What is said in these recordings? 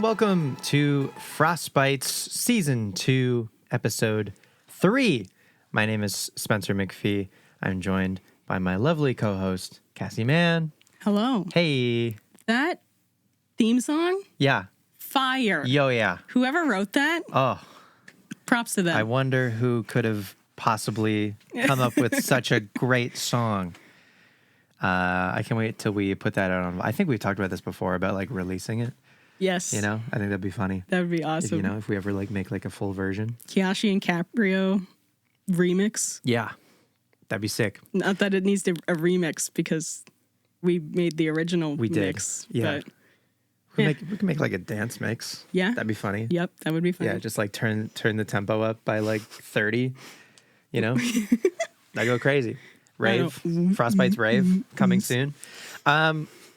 welcome to Frostbytes Season 2, Episode 3. My name is Spencer McPhee. I'm joined by my lovely co-host, Cassie Mann. Hello. Hey. That theme song? Yeah. Fire. Yo, yeah. Whoever wrote that, Oh, props to them. I wonder who could have possibly come up with such a great song. I can't wait till we put that out on. I think we've talked about this before about like releasing it. Yes. You know, I think that'd be funny. That would be awesome. If we ever like make like a full version. Cassie and Caprio remix. Yeah. That'd be sick. Not that it needs a remix because we made the original We did. mix. Yeah. But We can make like a dance mix. Yeah. That'd be funny. Yep, that would be fun. Yeah, just like turn the tempo up by like 30, you know? I go crazy. Rave, Frostbytes rave coming soon.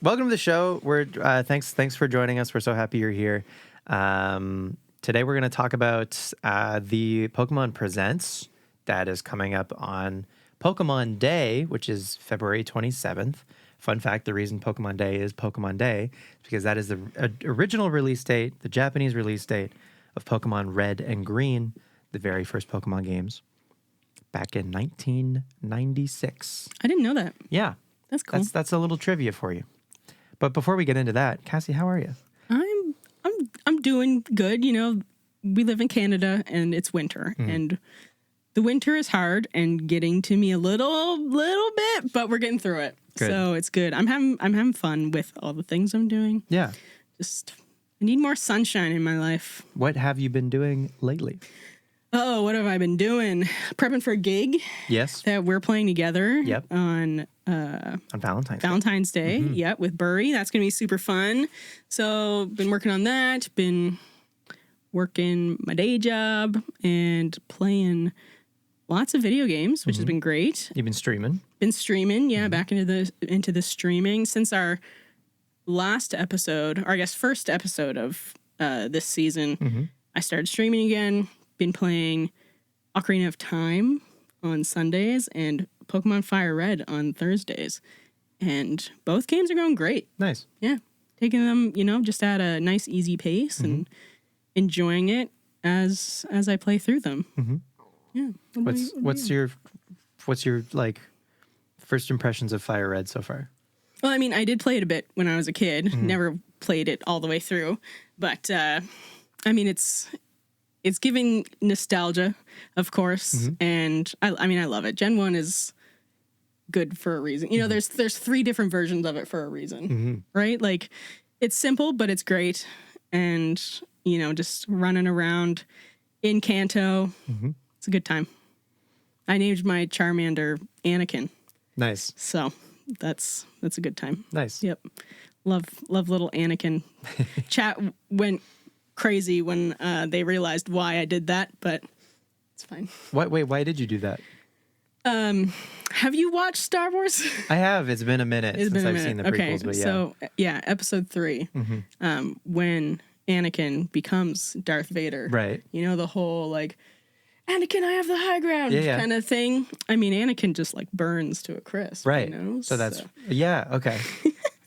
Welcome to the show. We're thanks for joining us. We're so happy you're here. Today we're going to talk about the Pokemon Presents that is coming up on Pokemon Day, which is February 27th. Fun fact, the reason Pokemon Day is Pokemon Day is because that is the original release date, the Japanese release date of Pokemon Red and Green, the very first Pokemon games, back in 1996. I didn't know that. Yeah. That's cool. That's a little trivia for you. But before we get into that, Cassie, how are you? I'm doing good. You know, we live in Canada and it's winter and the winter is hard and getting to me a little bit, but we're getting through it. Good. So it's good. I'm having fun with all the things I'm doing. Yeah. Just I need more sunshine in my life. What have you been doing lately? Oh, what have I been doing? Prepping for a gig Yes. that we're playing together Yep. on On Valentine's Day. Yep, with Burry. That's going to be super fun. So, been working on that. Been working my day job and playing lots of video games, which has been great. You've been streaming. Been streaming, back into the streaming since our last episode, or I guess first episode of this season. I started streaming again. Been playing Ocarina of Time on Sundays and Pokemon Fire Red on Thursdays. And both games are going great. Nice. Yeah. Taking them, just at a nice, easy pace and enjoying it as I play through them. Yeah. What's your like first impressions of Fire Red so far? Well, I mean, I did play it a bit when I was a kid. Never played it all the way through. But, I mean, it's giving nostalgia, of course. And, I love it. Gen 1 is good for a reason. You know, there's 3 different versions of it for a reason, right? Like, it's simple, but it's great. And, just running around in Kanto. It's a good time. I named my Charmander Anakin. Nice. So that's a good time. Nice. Yep. Love little Anakin. Chat went crazy when they realized why I did that, but it's fine. Wait, why did you do that? Have you watched Star Wars? I have. It's been a minute since I've seen the prequels, but yeah. So, episode 3, when Anakin becomes Darth Vader. Right. You know, the whole, like, Anakin, I have the high ground kind of thing. I mean, Anakin just, like, burns to a crisp. Right. You know? So that's, yeah, okay.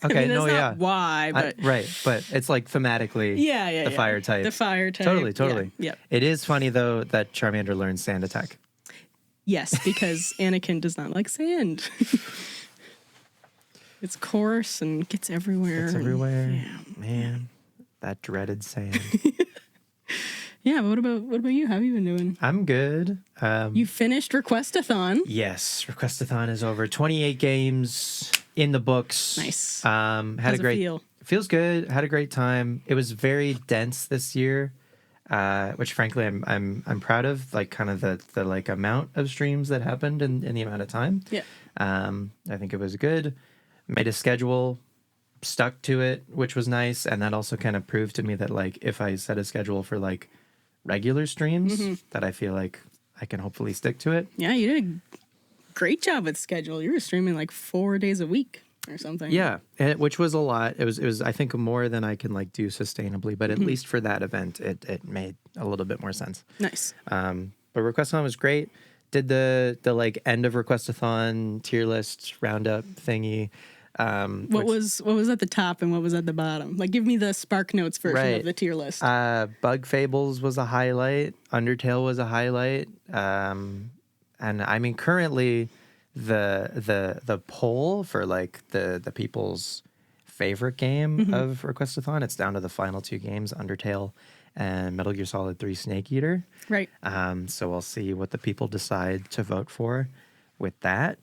Okay, I mean, that's not why, but... right, but it's like thematically the fire type. The fire type. Totally. Yeah. It is funny, though, that Charmander learns sand attack. Yes, because Anakin does not like sand. It's coarse and gets everywhere. Man, that dreaded sand. Yeah, but what about you? How have you been doing? I'm good. You finished Requestathon. Yes, Requestathon is over. 28 games in the books. Nice. Had How's a great. it feel? Feels good. Had a great time. It was very dense this year, which frankly I'm proud of. Like kind of the like amount of streams that happened in the amount of time. Yeah. I think it was good. Made a schedule, stuck to it, which was nice, and that also kind of proved to me that like if I set a schedule for like regular streams, that I feel like I can hopefully stick to it. Yeah, you did a great job with schedule. You were streaming like 4 days a week or something. Yeah, which was a lot. It was I think more than I can like do sustainably, but at least for that event, it made a little bit more sense. Nice. But Requestathon was great. Did the like end of Requestathon tier list roundup thingy. What was at the top and what was at the bottom? Like, give me the Spark Notes version of the tier list. Bug Fables was a highlight. Undertale was a highlight. And I mean, currently, the poll for like the people's favorite game of Requestathon, it's down to the final 2 games, Undertale and Metal Gear Solid 3 Snake Eater. Right. So we'll see what the people decide to vote for with that.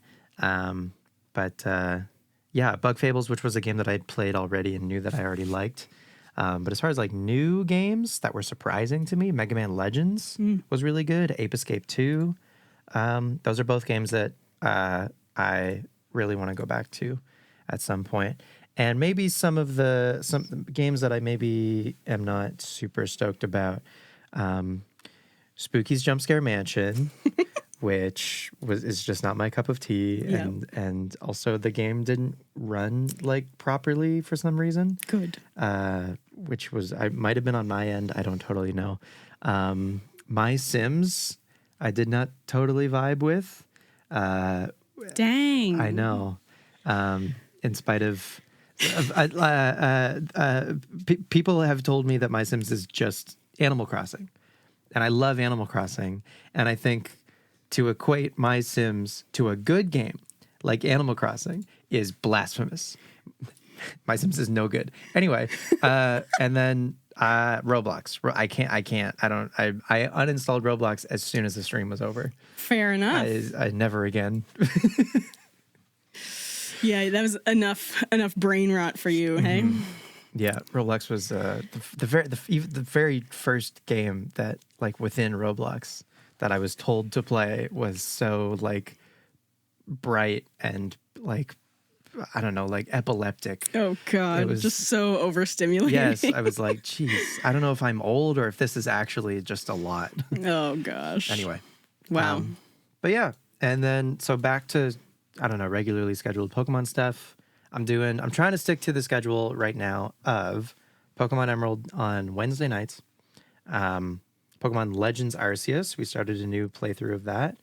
Yeah, Bug Fables, which was a game that I'd played already and knew that I already liked. But as far as like new games that were surprising to me, Mega Man Legends was really good. Ape Escape 2. Those are both games that I really want to go back to at some point. And maybe some games that I maybe am not super stoked about. Spooky's Jump Scare Mansion, which is just not my cup of tea. Yeah. And also the game didn't run like properly for some reason. Good. Which I might have been on my end. I don't totally know. My Sims, I did not totally vibe with. Dang. I know. In spite of people have told me that My Sims is just Animal Crossing. And I love Animal Crossing. And I think to equate My Sims to a good game like Animal Crossing is blasphemous. My Sims is no good. Anyway, and then Roblox. I uninstalled Roblox as soon as the stream was over. Fair enough. I never again. Yeah, that was enough brain rot for you, hey? Yeah, Roblox was the very first game that, like, within Roblox that I was told to play was so, like, bright and, like, I don't know, like epileptic. Oh, God. It was just so overstimulating. Yes, I was like, geez, I don't know if I'm old or if this is actually just a lot. Oh, gosh. Anyway. Wow. But yeah, and then so back to, I don't know, regularly scheduled Pokemon stuff. I'm trying to stick to the schedule right now of Pokemon Emerald on Wednesday nights. Pokemon Legends Arceus, we started a new playthrough of that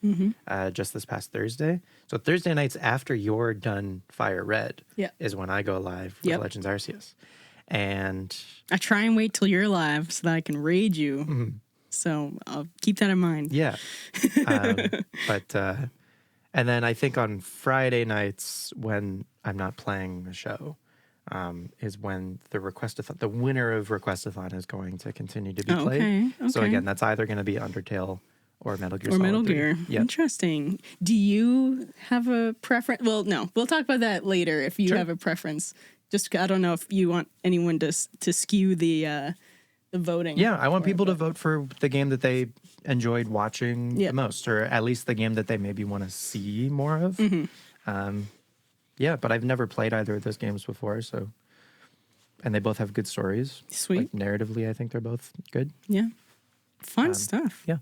just this past Thursday. So Thursday nights after you're done Fire Red is when I go live with Legends Arceus. And I try and wait till you're live so that I can raid you. So I'll keep that in mind. Yeah. And then I think on Friday nights when I'm not playing the show, is when the winner of Requestathon is going to continue to be played. Okay. So again, that's either going to be Undertale or Metal Gear Solid. Or Metal 3. Gear. Yep. Interesting. Do you have a preference? Well, no. We'll talk about that later if you have a preference. Just, I don't know if you want anyone to skew the voting. Yeah, I want people to vote for the game that they enjoyed watching the most, or at least the game that they maybe want to see more of. Yeah, but I've never played either of those games before, so, and they both have good stories. Sweet. Like, narratively, I think they're both good. Yeah. Fun stuff. Yeah.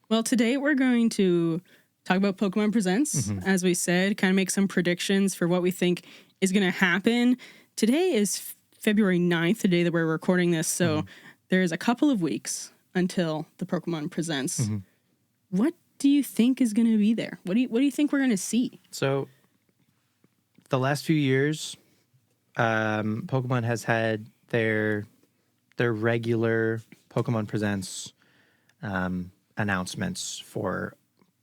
Well, today we're going to talk about Pokemon Presents, as we said, kind of make some predictions for what we think is going to happen. Today is February 9th, the day that we're recording this, so there's a couple of weeks until the Pokemon Presents. What do you think is going to be there? What do you think we're going to see? So, the last few years, Pokemon has had their regular Pokemon Presents announcements for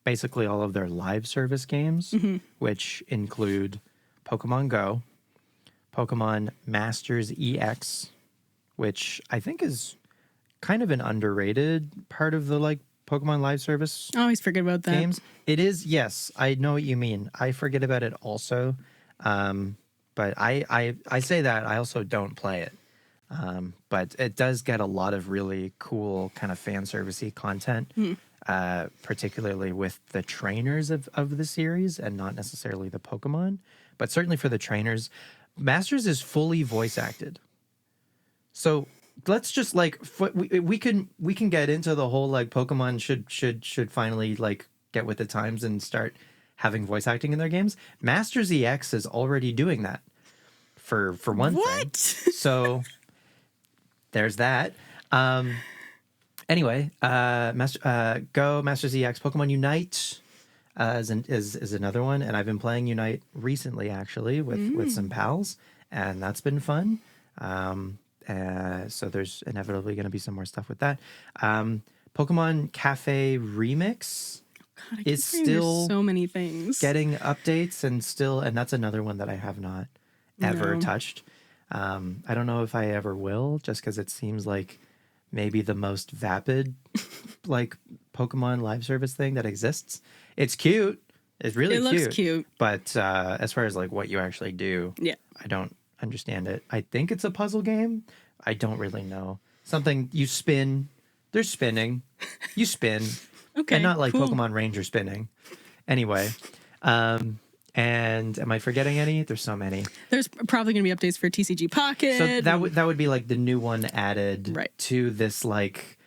basically all of their live service games, which include Pokemon Go, Pokemon Masters EX, which I think is kind of an underrated part of the like Pokemon live service. I always forget about that. Games. It is, yes, I know what you mean. I forget about it also. But I say that, I also don't play it. But it does get a lot of really cool kind of fan servicey content, particularly with the trainers of the series and not necessarily the Pokemon, but certainly for the trainers. Masters is fully voice acted. So let's just like we can get into the whole like Pokemon should finally like get with the times and start having voice acting in their games. Masters EX is already doing that for one thing. So there's that. Anyway, Go, Masters EX, Pokemon Unite, is another one, and I've been playing Unite recently actually with some pals, and that's been fun. So there's inevitably going to be some more stuff with that. Pokemon Cafe Remix God, I keep is forgetting there's still so many things. getting updates, and that's another one that I have not ever touched. I don't know if I ever will, just because it seems like maybe the most vapid like Pokemon live service thing that exists. It's cute. It's really cute. It looks cute. But as far as like what you actually do, I don't understand it. I think it's a puzzle game. I don't really know. Something you spin. There's spinning. You spin. Okay. And not like cool. Pokemon Ranger spinning. Anyway. And am I forgetting any? There's so many. There's probably going to be updates for TCG Pocket. So that would be like the new one added to this like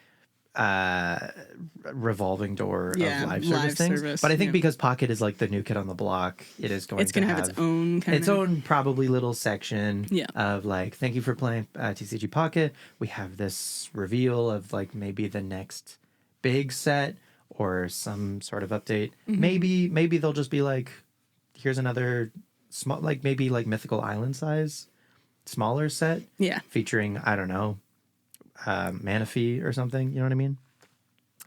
revolving door of live service things. But I think because Pocket is like the new kid on the block, it's going to have its own own probably little section of like, thank you for playing TCG Pocket. We have this reveal of like maybe the next big set or some sort of update. Maybe they'll just be like, here's another small, like maybe like Mythical Island size, smaller set. Yeah. Featuring, I don't know, McPhee or something. You know what I mean?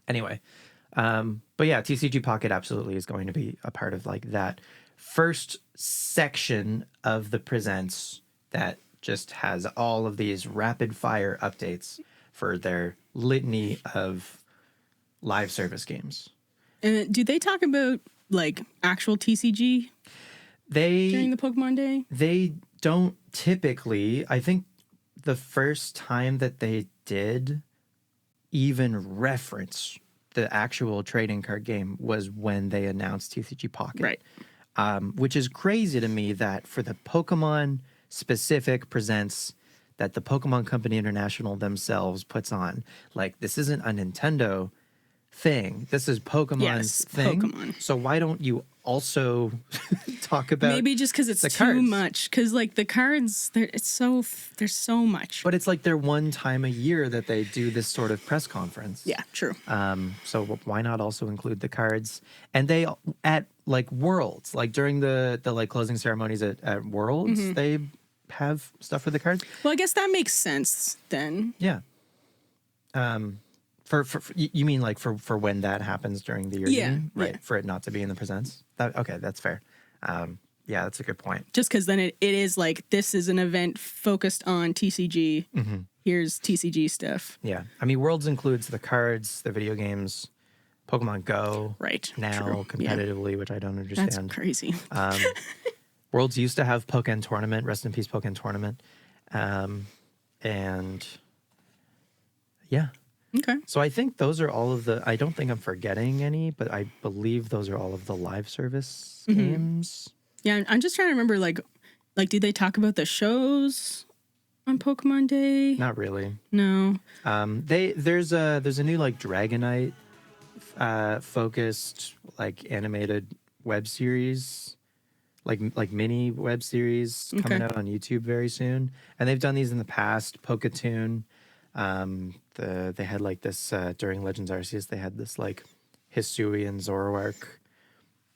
Anyway. But yeah, TCG Pocket absolutely is going to be a part of like that first section of the presents that just has all of these rapid fire updates for their litany of live service games. And do they talk about like actual TCG during the Pokemon Day? They don't typically. I think the first time that they did even reference the actual trading card game was when they announced TCG Pocket. Right. Which is crazy to me that for the Pokemon specific presents that the Pokemon Company International themselves puts on, like this isn't a Nintendo thing. This is Pokemon's thing. Pokemon. So why don't you also talk about maybe just because it's too much? Because like the cards, there's so much. But it's like their one time a year that they do this sort of press conference. Yeah, true. So why not also include the cards? And they at like Worlds, like during the like closing ceremonies at Worlds, they have stuff for the cards. Well, I guess that makes sense then. Yeah. For you mean like for when that happens during the year? Yeah, right. Yeah. For it not to be in the presents. Okay, that's fair. Yeah, that's a good point. Just because then it is like this is an event focused on TCG. Here's TCG stuff. Yeah, I mean, Worlds includes the cards, the video games, Pokemon Go. Right. Now competitively, which I don't understand. That's crazy. Worlds used to have Pokemon Tournament. Rest in peace, Pokemon Tournament. And yeah. Okay. So I think those are all of the, I don't think I'm forgetting any, but I believe those are all of the live service games. Yeah, I'm just trying to remember, like, do they talk about the shows on Pokemon Day? Not really. No. There's a new like Dragonite focused like animated web series, like mini web series coming out on YouTube very soon, and they've done these in the past. Poketoon. They had like this during Legends Arceus. They had this like Hisui and Zoroark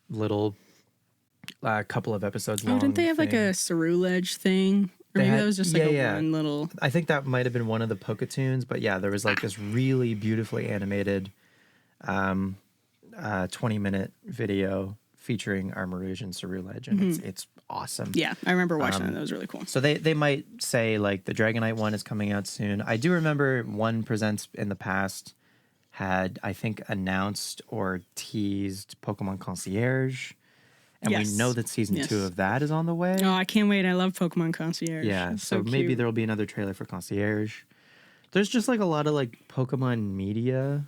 little couple of episodes long. Oh, didn't they have like a Cerulege thing? Or maybe that was just like one little. I think that might have been one of the Poketoons, but yeah, there was like this really beautifully animated 20-minute video featuring Armarouge and Cerulege, and it's awesome. Yeah, I remember watching that. That was really cool. So they might say like the Dragonite one is coming out soon. I do remember one presents in the past had, I think, announced or teased Pokemon Concierge. And we know that season 2 of that is on the way. Oh, I can't wait. I love Pokemon Concierge. Yeah, so maybe there'll be another trailer for Concierge. There's just like a lot of like Pokemon media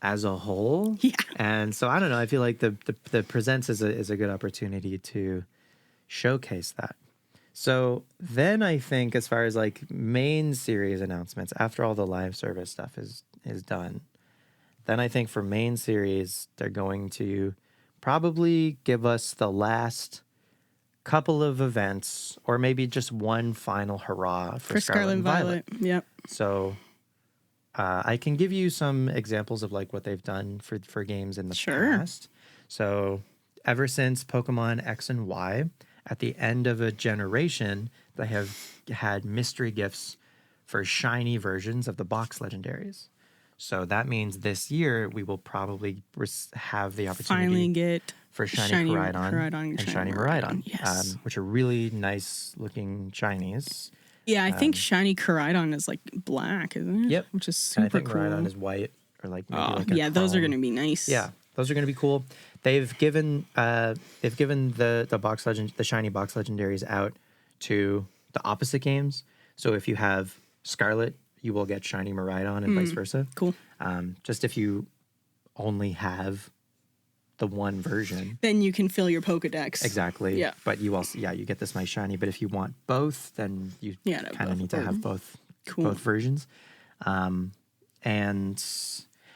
as a whole. Yeah. And so I don't know, I feel like the presents is a good opportunity to showcase that. So then I think as far as like main series announcements, after all the live service stuff is done, then I think for main series, they're going to probably give us the last couple of events, or maybe just one final hurrah for Scarlet and Violet. Yep. So I can give you some examples of like what they've done for games in the past. So ever since Pokemon X and Y, at the end of a generation, they have had mystery gifts for shiny versions of the box legendaries. So that means this year we will probably have the opportunity Finally get for shiny Koraidon and shiny Miraidon, yes. which are really nice looking shinies. Yeah, I think shiny Koraidon is like black, isn't it? Yep. Which is And super I think cool. Miraidon is white or like maybe Oh, like a yeah, those are chrome. going to be nice. Yeah, those are going to be cool. They've given the box legend, the shiny box legendaries out to the opposite games. So if you have Scarlet, you will get shiny Miraidon and vice versa. Cool. Just if you only have the one version. Then you can fill your Pokedex. Exactly. Yeah. But you also, you get this nice shiny. But if you want both, then you kind of need to have both versions. And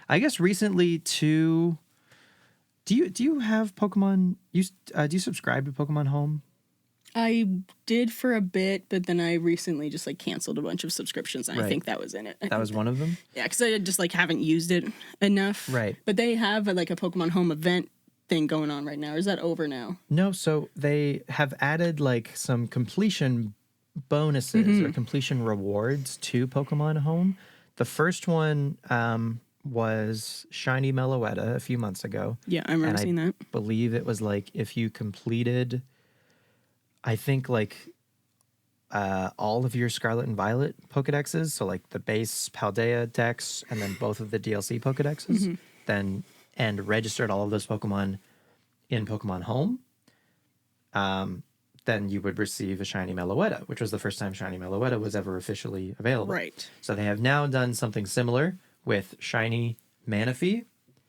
I guess recently too, do you have Pokemon? Do you subscribe to Pokemon Home? I did for a bit, but then I recently just like canceled a bunch of subscriptions, and I think that was in it. That was one of them? Yeah, because I just like haven't used it enough. Right. But they have like a Pokemon Home event thing going on right now. Or is that over now? No, so they have added like some completion bonuses or completion rewards to Pokemon Home. The first one was Shiny Meloetta a few months ago. Yeah, I remember seeing that. I believe it was like if you completed, I think like all of your Scarlet and Violet Pokedexes, so like the base Paldea Dex and then both of the DLC Pokedexes, and registered all of those Pokemon in Pokemon Home, then you would receive a Shiny Meloetta, which was the first time Shiny Meloetta was ever officially available. Right. So they have now done something similar with Shiny Manaphy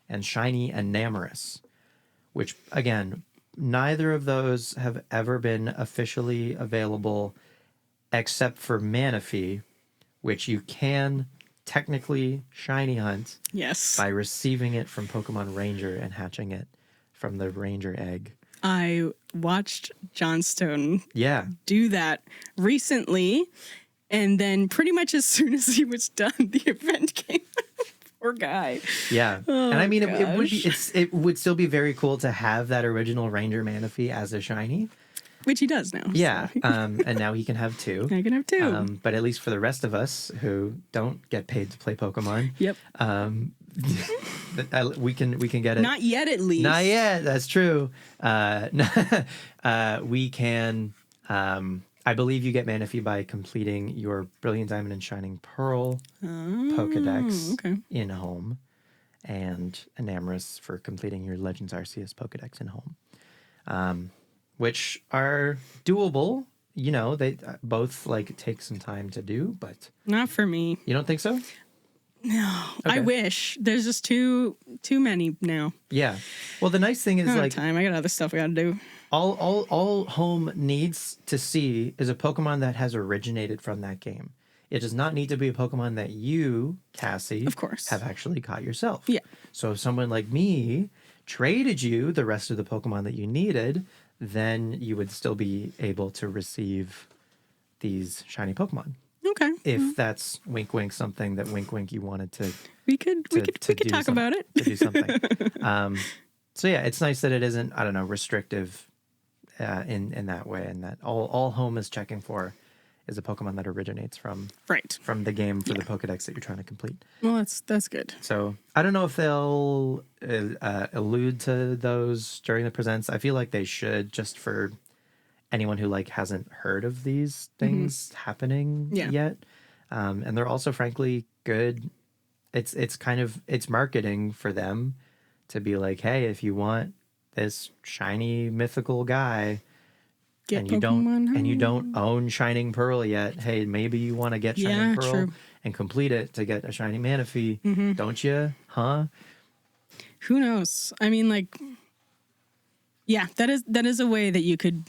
and Shiny Enamorus, which, again, neither of those have ever been officially available except for Manaphy, which you can technically shiny hunt by receiving it from Pokemon Ranger and hatching it from the Ranger egg. I watched Johnstone do that recently, and then pretty much as soon as he was done, the event came out. Poor guy. Yeah. And I mean, it would still be very cool to have that original Ranger Manaphy as a shiny. Which he does now. Yeah. So. And now he can have two. I can have two. But at least for the rest of us who don't get paid to play Pokemon. Yep. We can get it. Not yet, at least. Not yet. That's true. We can. I believe you get Manaphy by completing your Brilliant Diamond and Shining Pearl Pokedex in Home, and Enamorus for completing your Legends Arceus Pokedex in Home, which are doable. You know, they both like take some time to do, but not for me. You don't think so? No, okay. I wish. There's just too many now. Yeah. Well, the nice thing is like time. I got other stuff I got to do. All Home needs to see is a Pokemon that has originated from that game. It does not need to be a Pokemon that you, Cassie, of course, have actually caught yourself. Yeah. So if someone like me traded you the rest of the Pokemon that you needed, then you would still be able to receive these shiny Pokemon. Okay. If that's wink wink something that wink wink you wanted to we could talk about it. To do something. So yeah, it's nice that it isn't, I don't know, restrictive in that way, and that all Home is checking for is a Pokemon that originates from the game for the Pokedex that you're trying to complete. Well, that's good. So I don't know if they'll allude to those during the presents. I feel like they should, just for anyone who like hasn't heard of these things happening yet. And they're also frankly good. It's kind of marketing for them to be like, hey, if you want this shiny mythical guy and you don't own Shining Pearl yet, hey, maybe you want to get Shining Pearl and complete it to get a shiny Manaphy, don't you? Huh? Who knows? I mean, like, yeah, that is a way that you could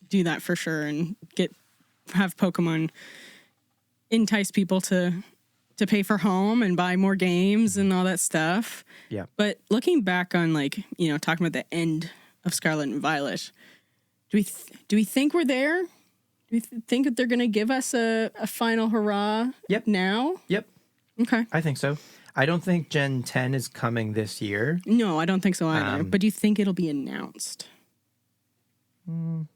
do that for sure, and have Pokemon entice people to pay for Home and buy more games and all that stuff. Yeah. But looking back on, like, you know, talking about the end of Scarlet and Violet, do we think we're there? Do we think that they're going to give us a final hurrah? Yep. Now? Yep. Okay. I think so. I don't think Gen 10 is coming this year. No, I don't think so either. But do you think it'll be announced? I'm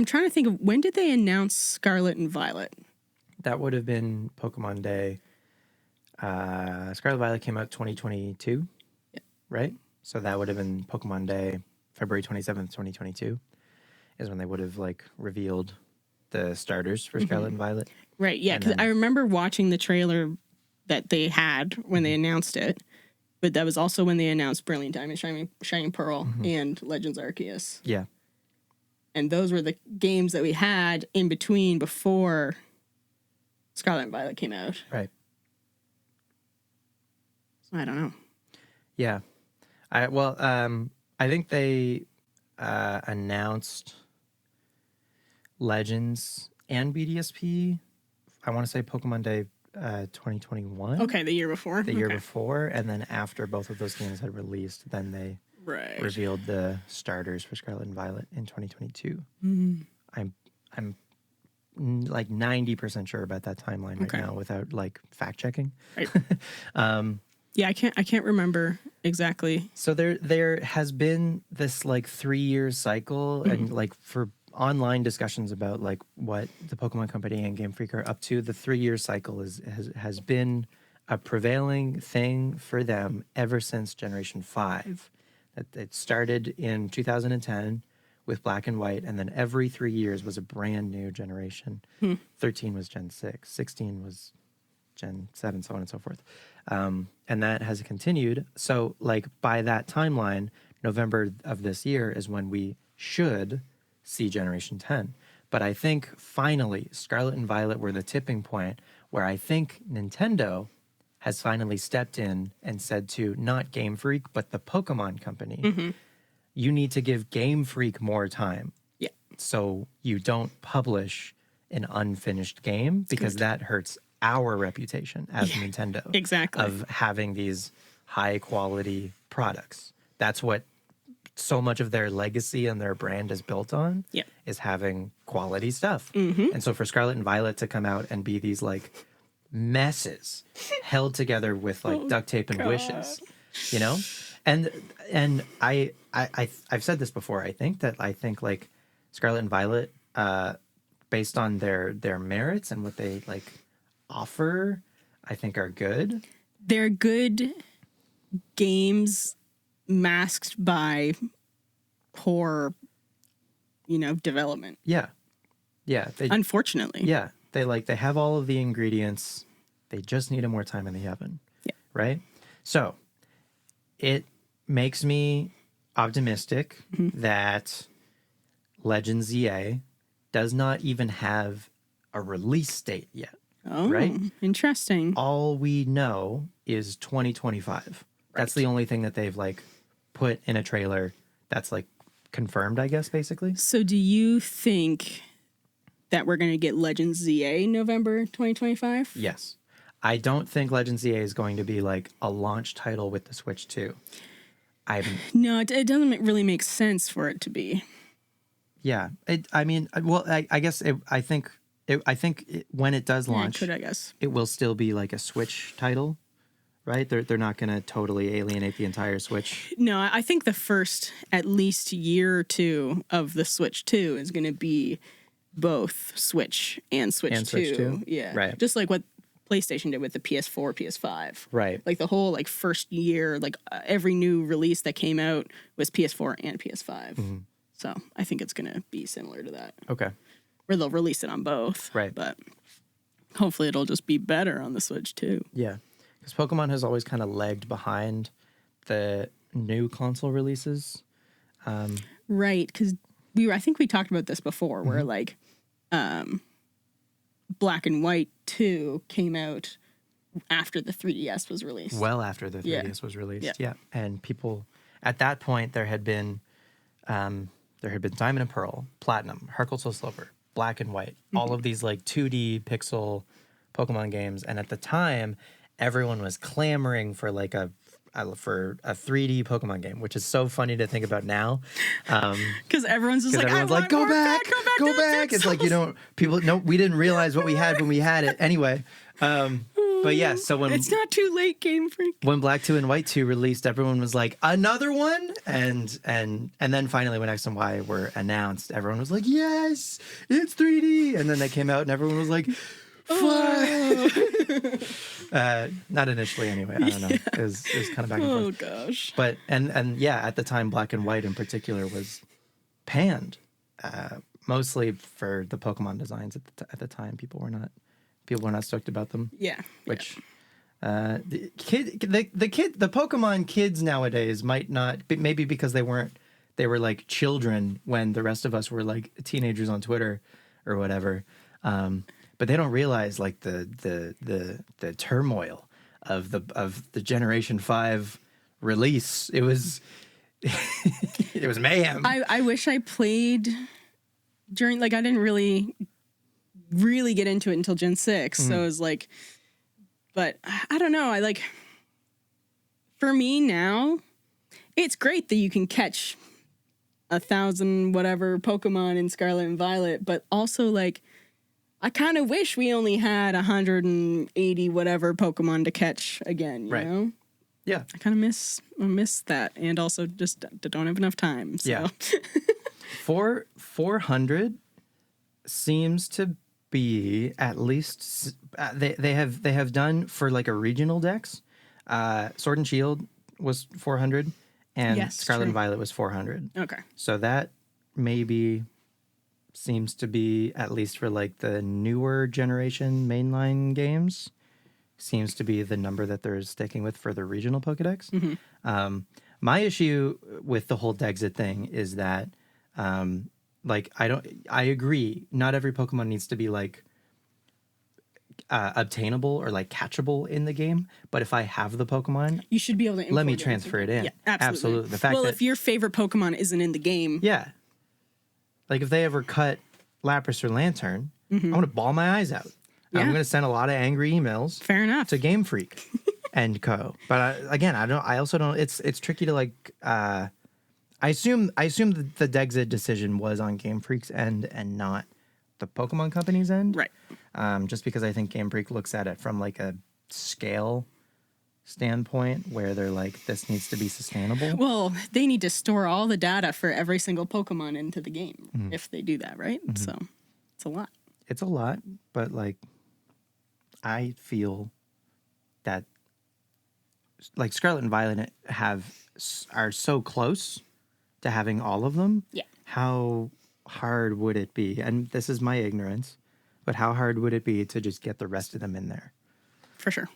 trying to think of when did they announce Scarlet and Violet? That would have been Pokemon Day. Scarlet Violet came out 2022, right? So that would have been Pokemon Day, February 27th, 2022, is when they would have like revealed the starters for Scarlet and Violet. Right, yeah, because I remember watching the trailer that they had when they announced it, but that was also when they announced Brilliant Diamond, Shining Pearl, and Legends Arceus. Yeah. And those were the games that we had in between before Scarlet and Violet came out. Right. So I don't know. Yeah. I think they announced Legends and BDSP. I want to say Pokemon Day 2021. Okay, the year before. The year before, and then after both of those games had released, then they revealed the starters for Scarlet and Violet in 2022. I'm like 90% sure about that timeline right now without like fact checking. Right. Yeah, I can't remember exactly. So there has been this like 3-year cycle, and like for online discussions about like what the Pokemon Company and Game Freak are up to, the 3-year cycle has been a prevailing thing for them ever since Generation 5. It started in 2010 with Black and White, and then every 3 years was a brand new generation. 13 was Gen 6, 16 was Gen 7, so on and so forth. And that has continued. So like by that timeline, November of this year is when we should see Generation 10. But I think finally Scarlet and Violet were the tipping point where I think Nintendo has finally stepped in and said to not Game Freak, but the Pokemon Company, you need to give Game Freak more time. Yeah. So you don't publish an unfinished game, because that hurts our reputation as Nintendo. Exactly. Of having these high quality products. That's what so much of their legacy and their brand is built on, is having quality stuff. And so for Scarlet and Violet to come out and be these like messes held together with like duct tape and wishes, you know? And I've said this before. I think like Scarlet and Violet, based on their merits and what they like offer, I think are good. They're good games masked by poor, development. Yeah. Unfortunately. Yeah. They have all of the ingredients. They just need more time in the oven. Yeah. Right? So it makes me optimistic that Legends EA does not even have a release date yet. Oh, right? Interesting. All we know is 2025. That's the only thing that they've like put in a trailer that's like confirmed, I guess, basically. So do you think that we're going to get Legends ZA November 2025? Yes. I don't think Legends ZA is going to be like a launch title with the Switch 2. No, it doesn't really make sense for it to be. Yeah. I guess I think when it does launch, I guess it will still be like a Switch title, right? They're not going to totally alienate the entire Switch. No, I think the first at least year or two of the Switch 2 is going to be both Switch and Switch 2. Yeah, right. Just like what PlayStation did with the PS4, PS5. Right. Like the whole like first year, like every new release that came out was PS4 and PS5. So I think it's going to be similar to that. Okay. Where they'll release it on both. Right. But hopefully it'll just be better on the Switch too. Yeah. Because Pokemon has always kind of lagged behind the new console releases. Right. Because I think we talked about this before where like Black and White 2 came out after the 3DS was released. Well after the 3DS was released. Yeah. And people, at that point, there had been Diamond and Pearl, Platinum, Heart Gold Soul Silver, Black and White, all of these like 2D pixel Pokemon games. And at the time, everyone was clamoring for like a 3D Pokemon game, which is so funny to think about now. Because everyone's just like, everyone's like, go back. It's like, we didn't realize what we had when we had it. Anyway, But yeah, so when it's not too late, Game Freak. When Black 2 and White 2 released, everyone was like, another one? And then finally when X and Y were announced, everyone was like, yes, it's 3D. And then they came out and everyone was like, fuck. Not initially anyway. I don't know. It was kind of back and forth. Oh gosh. But and yeah, at the time Black and White in particular was panned. Mostly for the Pokemon designs at the time. People were not stoked about them. Yeah. Which the Pokemon kids nowadays might not, maybe because they were like children when the rest of us were like teenagers on Twitter or whatever. But they don't realize like the turmoil of the Generation 5 release. It was it was mayhem. I wish I played during, like, I didn't really get into it until Gen 6. So it was like, but I don't know. For me now, it's great that you can catch 1,000 whatever Pokemon in Scarlet and Violet, but also like, I kind of wish we only had 180 whatever Pokemon to catch again, you know? Yeah. I kind of miss that, and also just don't have enough time. So. Yeah. 400 seems to be at least they have done for like a regional dex. Sword and Shield was 400, and Scarlet and Violet was 400. Okay. So that maybe seems to be, at least for like the newer generation mainline games, seems to be the number that they're sticking with for the regional Pokedex. Mm-hmm. My issue with the whole Dexit thing is that, like, I agree, not every Pokemon needs to be like obtainable or like catchable in the game, but if I have the Pokemon, you should be able to import let me transfer it in. Yeah, absolutely. The fact that, if your favorite Pokemon isn't in the game, like if they ever cut Lapras or Lantern, I'm gonna bawl my eyes out. Yeah. I'm gonna send a lot of angry emails. Fair enough. To Game Freak and Co. But I also don't. It's tricky to like. I assume that the Dexit decision was on Game Freak's end and not the Pokemon Company's end, right? Just because I think Game Freak looks at it from like a scale standpoint where they're like, this needs to be sustainable. Well, they need to store all the data for every single Pokemon into the game if they do that, right? Mm-hmm. So it's a lot. It's a lot, but like, I feel that like Scarlet and Violet are so close to having all of them. Yeah. How hard would it be? And this is my ignorance, but how hard would it be to just get the rest of them in there? For sure.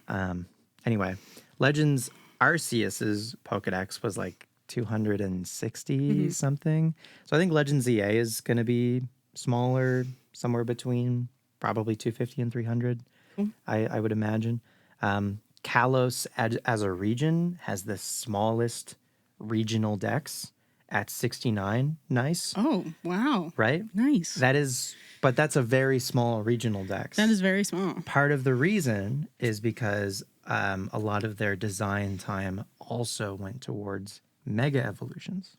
Anyway, Legends Arceus's Pokedex was like 260 something. So I think Legends EA is going to be smaller, somewhere between probably 250 and 300. I would imagine. Kalos as a region has the smallest regional dex at 69. Nice. Oh, wow. Right? Nice. But that's a very small regional dex. That is very small. Part of the reason is because a lot of their design time also went towards mega evolutions.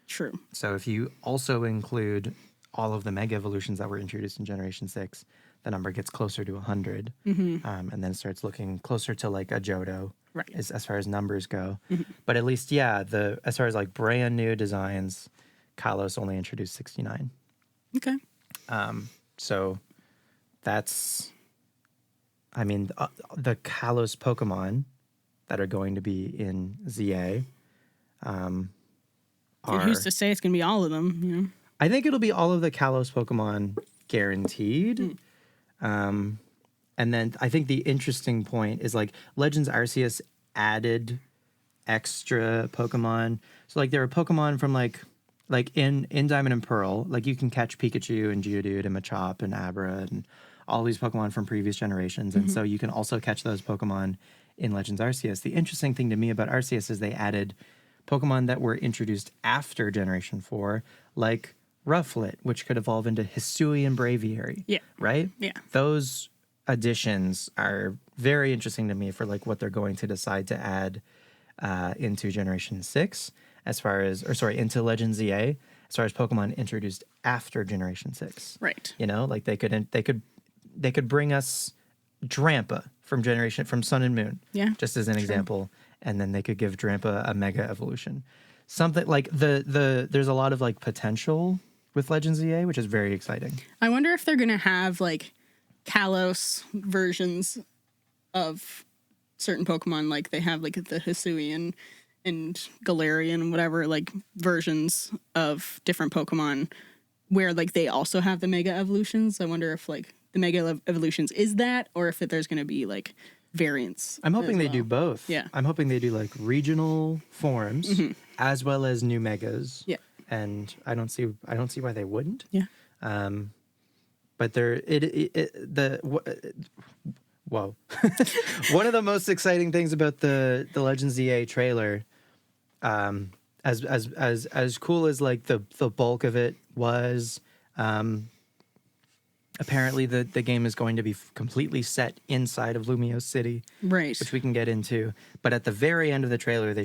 True. So if you also include all of the mega evolutions that were introduced in Generation 6, the number gets closer to 100, and then starts looking closer to like a Johto, right? As far as numbers go. But at least, as far as like brand new designs, Kalos only introduced 69. Okay. So that's, I mean, the Kalos Pokemon that are going to be in ZA. And who's to say it's going to be all of them? You know? I think it'll be all of the Kalos Pokemon guaranteed. And then I think the interesting point is like Legends Arceus added extra Pokemon. So like there are Pokemon from like in Diamond and Pearl, like you can catch Pikachu and Geodude and Machop and Abra and all these Pokemon from previous generations. And so you can also catch those Pokemon in Legends Arceus. The interesting thing to me about Arceus is they added Pokemon that were introduced after Generation 4, like Rufflet, which could evolve into Hisuian Braviary. Yeah. Right? Yeah. Those additions are very interesting to me for like what they're going to decide to add into Generation 6 into Legends EA as far as Pokemon introduced after Generation 6. Right. You know, like they could bring us Drampa from Sun and Moon. Yeah, just as an example, and then they could give Drampa a mega evolution. Something like there's a lot of like potential with Legends EA, which is very exciting. I wonder if they're gonna have like Kalos versions of certain Pokemon, like they have like the Hisuian and Galarian and whatever, like versions of different Pokemon where like they also have the mega evolutions. I wonder if like the mega evolutions is that, or if there's going to be like variants. I'm hoping they do both. Yeah. I'm hoping they do like regional forms as well as new megas. Yeah. And I don't see why they wouldn't. Yeah. But whoa. One of the most exciting things about the Legends EA trailer, as cool as like the bulk of it was, apparently the game is going to be completely set inside of Lumiose City, Right. which we can get into. But at the very end of the trailer, they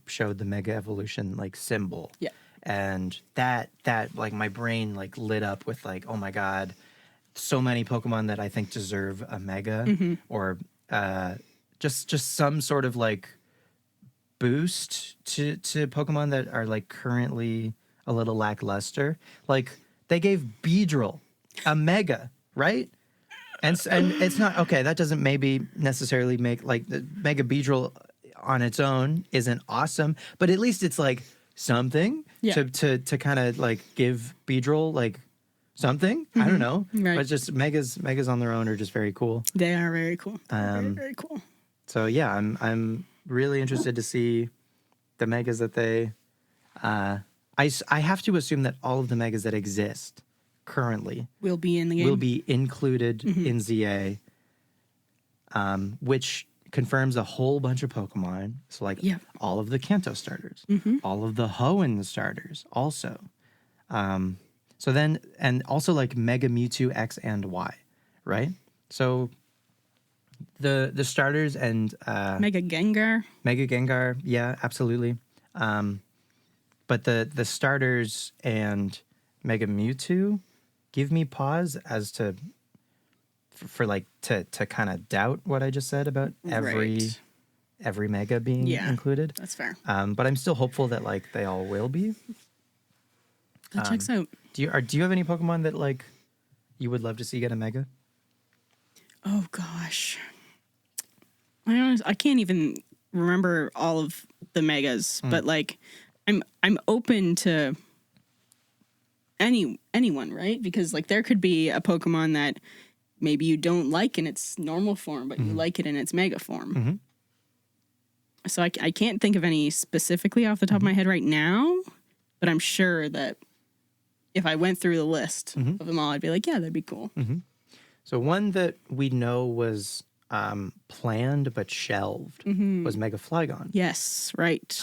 showed the Mega Evolution like symbol. Yeah. And that like my brain like lit up with like, oh my God, so many Pokemon that I think deserve a Mega or just some sort of like boost to Pokemon that are like currently a little lackluster. Like they gave Beedrill a Mega, right? And it's not okay. That doesn't maybe necessarily make like the Mega Beedrill on its own isn't awesome, but at least it's like something to kind of like give Beedrill like something. I don't know, right. but just megas on their own are just very cool. They are very cool. Very cool. So yeah, I'm really interested to see the megas that they. I have to assume that all of the megas that exist currently will be in the game. Will be included in ZA, which confirms a whole bunch of Pokemon. So like all of the Kanto starters, all of the Hoenn starters also. So then, and also like Mega Mewtwo X and Y, right? So the starters and Mega Gengar, yeah, absolutely. But the starters and Mega Mewtwo give me pause as to for like to kind of doubt what I just said about every Mega being included. That's fair. But I'm still hopeful that like they all will be. That checks out. Do you have any Pokemon that like you would love to see get a Mega? Oh gosh, I can't even remember all of the Megas, but like I'm open to anyone, right? Because like there could be a Pokemon that maybe you don't like in its normal form, but you like it in its Mega form. So I can't think of any specifically off the top of my head right now, but I'm sure that if I went through the list of them all, I'd be like, yeah, that'd be cool. So one that we know was planned but shelved was Mega Flygon. Yes, right.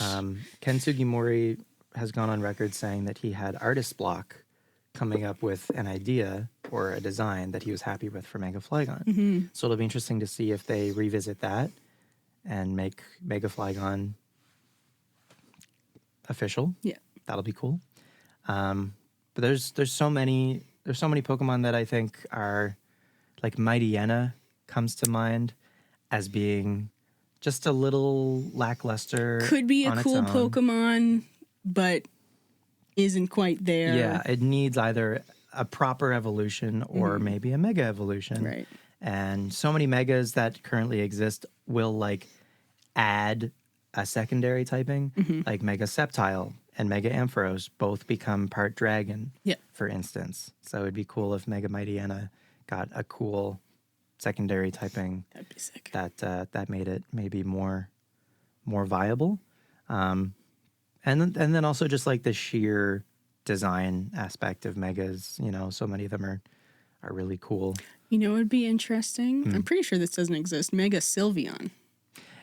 Ken Sugimori has gone on record saying that he had artist block coming up with an idea or a design that he was happy with for Mega Flygon. So it'll be interesting to see if they revisit that and make Mega Flygon official. Yeah. That'll be cool. But there's so many Pokemon that I think are like Mightyena comes to mind as being just a little lackluster. Could be a cool Pokemon, but isn't quite there. Yeah, it needs either a proper evolution or maybe a Mega Evolution. Right. And so many Megas that currently exist will like add a secondary typing, like Mega Sceptile and Mega Ampharos both become part dragon, for instance. So it'd be cool if Mega Mightyena got a cool secondary typing. That'd be sick. That made it maybe more viable. And then also just like the sheer design aspect of Megas, you know, so many of them are really cool. You know what would be interesting? I'm pretty sure this doesn't exist. Mega Sylveon.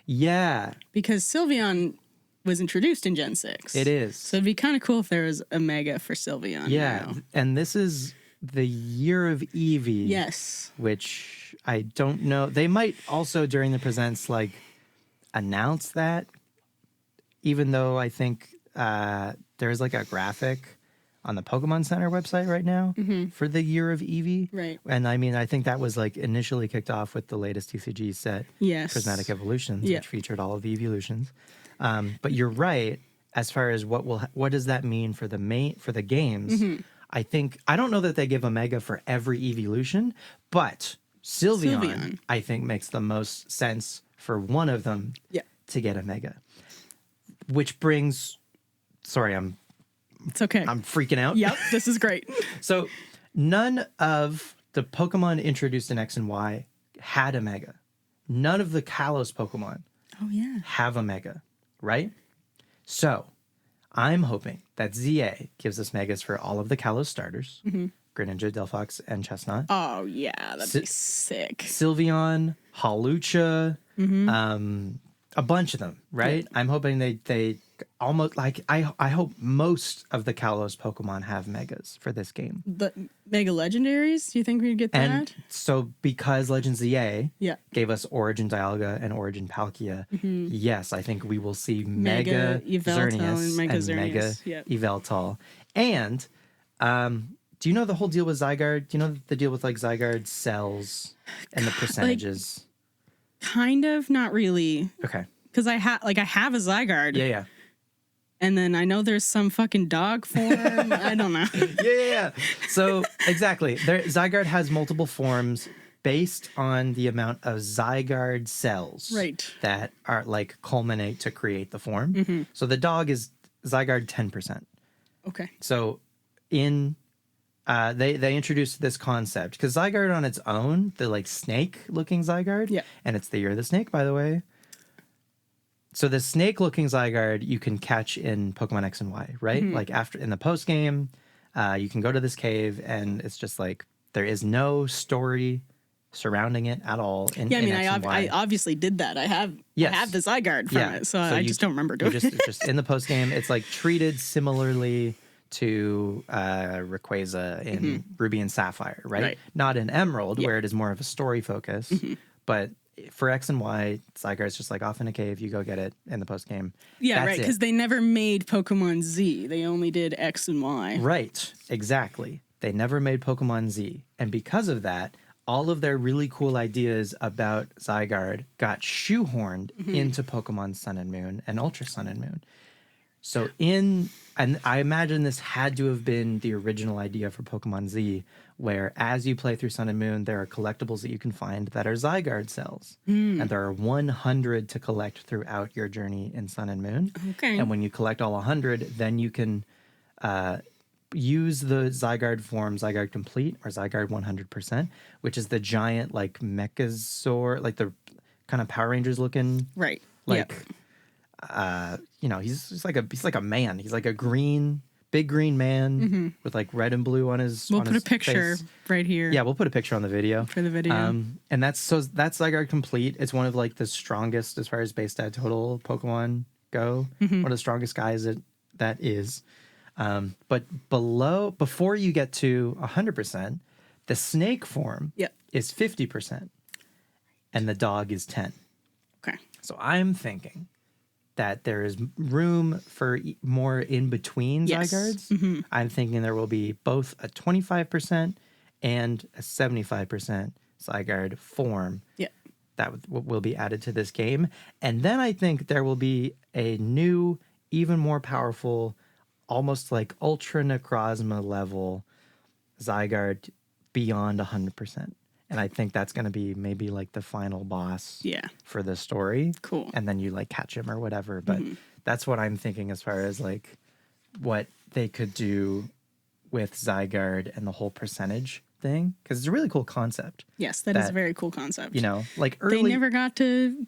Yeah. Because Sylveon was introduced in Gen 6. It is. So it'd be kind of cool if there was a Mega for Sylveon. Yeah. Now. And this is the year of Eevee. Yes. Which I don't know. They might also during the presents like announce that, even though I think there's like a graphic on the Pokemon Center website right now for the year of Eevee. Right. And I mean, I think that was like initially kicked off with the latest TCG set, Yes. Prismatic Evolutions, Yeah. which featured all of the evolutions. But you're right as far as what does that mean for the games. I don't know that they give a mega for every evolution, but Sylveon. I think makes the most sense for one of them to get a mega. Which brings, sorry, it's okay. I'm freaking out. Yep, this is great. So none of the Pokemon introduced in X and Y had a mega. None of the Kalos Pokemon have a mega, right? So I'm hoping that ZA gives us megas for all of the Kalos starters. Greninja, Delphox, and Chestnut. Oh, yeah, that'd be sick. Sylveon, Hawlucha, a bunch of them, right? Yeah. I'm hoping they almost like I hope most of the Kalos Pokemon have megas for this game. The Mega Legendaries? Do you think we'd get that? And so because Legends ZA gave us Origin Dialga and Origin Palkia, yes, I think we will see Mega Xerneas and Mega Yveltal. And do you know the whole deal with Zygarde? Do you know the deal with like Zygarde cells and the percentages? Kind of, not really. Okay. Because I have a Zygarde. Yeah. And then I know there's some fucking dog form. I don't know. Yeah. So exactly, Zygarde has multiple forms based on the amount of Zygarde cells that are like culminate to create the form. So the dog is Zygarde 10%. Okay. So in they introduced this concept because Zygarde on its own, the like snake looking Zygarde, and it's the year of the snake, by the way. So the snake looking Zygarde you can catch in Pokemon X and Y, right? Like after in the post game, you can go to this cave and it's just like there is no story surrounding it at all. I obviously did that. I have the Zygarde from it, so I just don't remember doing it. Just in the post game, it's like treated similarly to Rayquaza in Ruby and Sapphire, right? Not in Emerald, where it is more of a story focus. But for X and Y, Zygarde's just like off in a cave. You go get it in the post game. Yeah, right. Because they never made Pokemon Z. They only did X and Y. Right. Exactly. They never made Pokemon Z, and because of that, all of their really cool ideas about Zygarde got shoehorned into Pokemon Sun and Moon and Ultra Sun and Moon. So and I imagine this had to have been the original idea for Pokemon Z, where as you play through Sun and Moon, there are collectibles that you can find that are Zygarde cells. And there are 100 to collect throughout your journey in Sun and Moon. Okay. And when you collect all 100, then you can use the Zygarde form, Zygarde Complete or Zygarde 100%, which is the giant like Mechazor, like the kind of Power Rangers looking. Right. Like... he's like a man. He's like a big green man with like red and blue on his. We'll put a picture right here. Yeah, we'll put a picture on the video for the video. And that's Zygarde Complete. It's one of like the strongest as far as base stat total Pokemon go. One of the strongest guys that is. But before you get to 100%, the snake form is 50%, and the dog is 10. Okay. So I'm thinking that there is room for more in between Zygardes. I'm thinking there will be both a 25% and a 75% Zygarde form that will be added to this game. And then I think there will be a new, even more powerful, almost like Ultra Necrozma level Zygarde beyond 100%. And I think that's going to be maybe like the final boss for the story. Cool. And then you like catch him or whatever. But that's what I'm thinking as far as like what they could do with Zygarde and the whole percentage thing. Because it's a really cool concept. Yes, that is a very cool concept. Like early... They never got to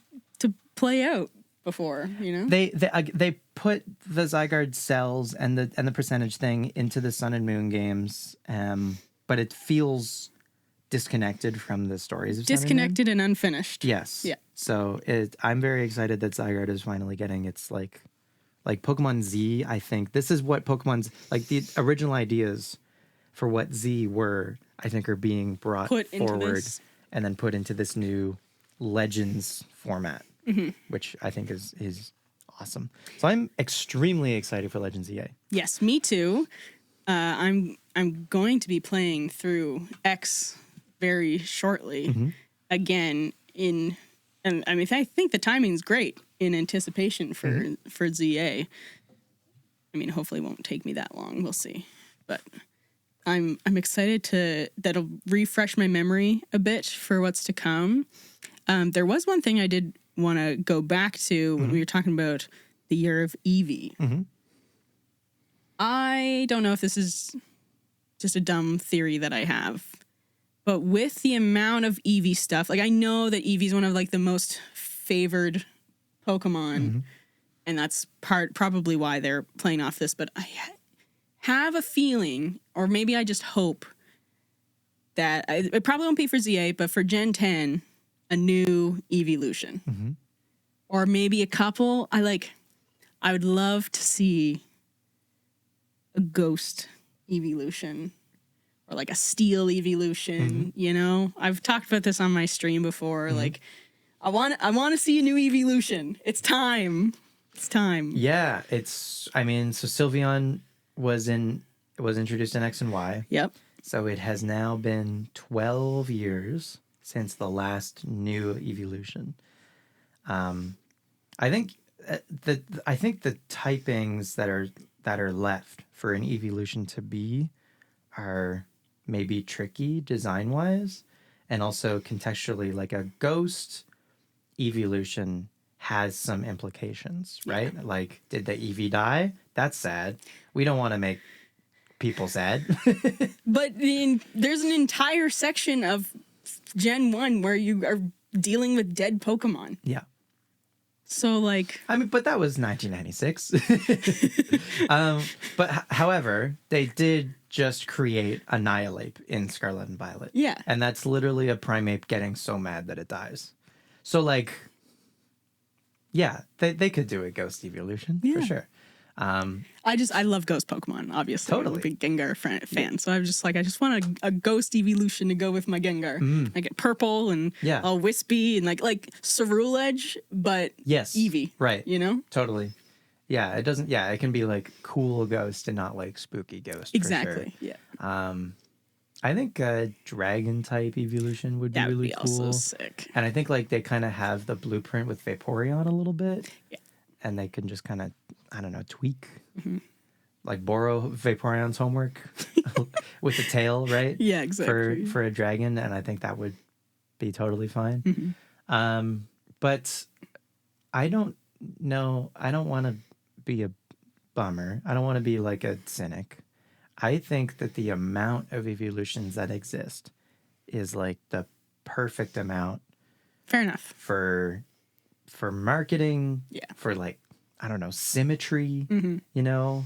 play out before, They put the Zygarde cells and the percentage thing into the Sun and Moon games. But it feels... disconnected from the stories of disconnected and unfinished. Yes. Yeah. So I'm very excited that Zygarde is finally getting its like Pokemon Z. I think this is what Pokemon's like the original ideas for what Z were. I think are being brought forward and then put into this new Legends format, which I think is awesome. So I'm extremely excited for Legends EA. Yes, me too. I'm going to be playing through X very shortly again and I mean I think the timing's great in anticipation for ZA. I mean, hopefully it won't take me that long. We'll see. But I'm excited that'll refresh my memory a bit for what's to come. There was one thing I did want to go back to when we were talking about the year of Eevee. I don't know if this is just a dumb theory that I have, but with the amount of Eevee stuff, like I know that Eevee's one of like the most favored Pokemon, and that's probably why they're playing off this, but I have a feeling, or maybe I just hope, that it probably won't be for Z8, but for Gen 10, a new evolution. Or maybe a couple. I would love to see a ghost evolution or like a steel evolution, you know? I've talked about this on my stream before. Like, I want to see a new evolution. It's time. It's time. Yeah, so Sylveon was introduced in X and Y. Yep. So it has now been 12 years since the last new evolution. I think the typings that are left for an evolution to be are maybe tricky design wise, and also contextually. Like a ghost evolution has some implications, right? Yeah. Like, did the Eevee die? That's sad. We don't want to make people sad. But there's an entire section of Gen 1 where you are dealing with dead Pokemon. Yeah. So, like... I mean, but that was 1996. However, they did just create Annihilate in Scarlet and Violet. Yeah. And that's literally a Primeape getting so mad that it dies. So, like... Yeah, they could do a ghost evolution, for sure. I love ghost Pokemon, obviously. Totally. I'm a big Gengar fan. So I was just like, I just want a ghost evolution to go with my Gengar. I get purple and all wispy and like Cerulege, but Eevee. Right. You know? Totally. Yeah, it can be like cool ghost and not like spooky ghost. Exactly. For sure. Yeah. I think a dragon type evolution would be really cool. That would be also sick. And I think like they kind of have the blueprint with Vaporeon a little bit. Yeah. And they can just kind of, I don't know, tweak. Like borrow Vaporeon's homework with the tail, right? Yeah, exactly. For a dragon, and I think that would be totally fine. But I don't know. I don't want to be a bummer. I don't want to be like a cynic. I think that the amount of evolutions that exist is like the perfect amount. Fair enough. For marketing. Yeah. For like, I don't know, symmetry. You know.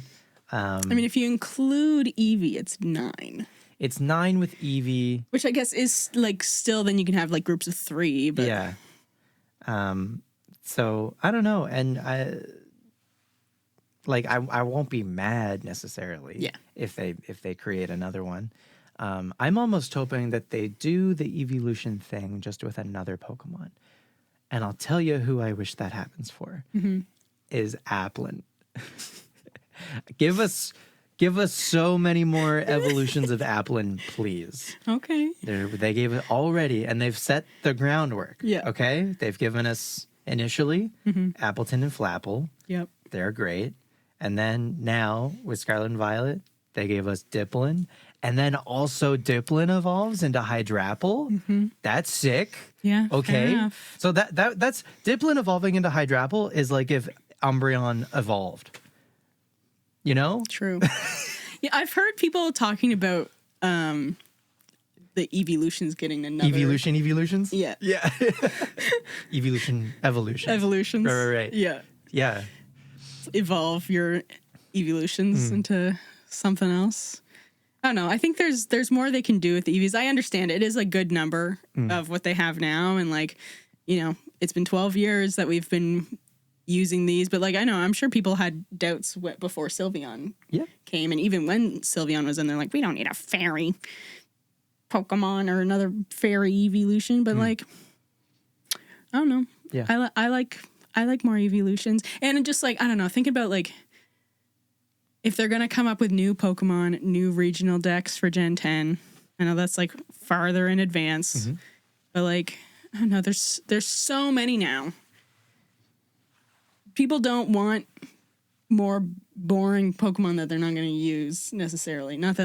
I mean, if you include Eevee, it's 9. It's 9 with Eevee, which I guess is like still. Then you can have like groups of 3. But yeah. So I don't know, and I won't be mad necessarily. Yeah. If they create another one, I'm almost hoping that they do the evolution thing just with another Pokemon, and I'll tell you who I wish that happens for. Is Applin. Give us so many more evolutions of Applin, please. Okay. They gave it already, and they've set the groundwork. Yeah. Okay? They've given us initially Appleton and Flapple. Yep. They're great. And then now with Scarlet and Violet, they gave us Dipplin. And then also Dipplin evolves into Hydrapple. That's sick. Yeah. Okay. So that's Dipplin evolving into Hydrapple is like if Umbreon evolved. You know? True. Yeah, I've heard people talking about the evolutions getting another... Evolutions? Yeah. Yeah. Evolutions. Right. Yeah. Yeah. Evolve your evolutions into something else. I don't know. I think there's more they can do with the EVs. I understand it is a good number of what they have now. And like, you know, it's been 12 years that we've been using these, but like, I know, I'm sure people had doubts before Sylveon came. And even when Sylveon was in there, like, we don't need a fairy Pokemon or another fairy evolution, but like, I don't know. Yeah. I like more evolutions. And just like, I don't know, think about like if they're going to come up with new Pokemon, new regional decks for Gen 10, I know that's like farther in advance, but like, I don't know, there's so many now. People don't want more boring Pokemon that they're not going to use necessarily. Not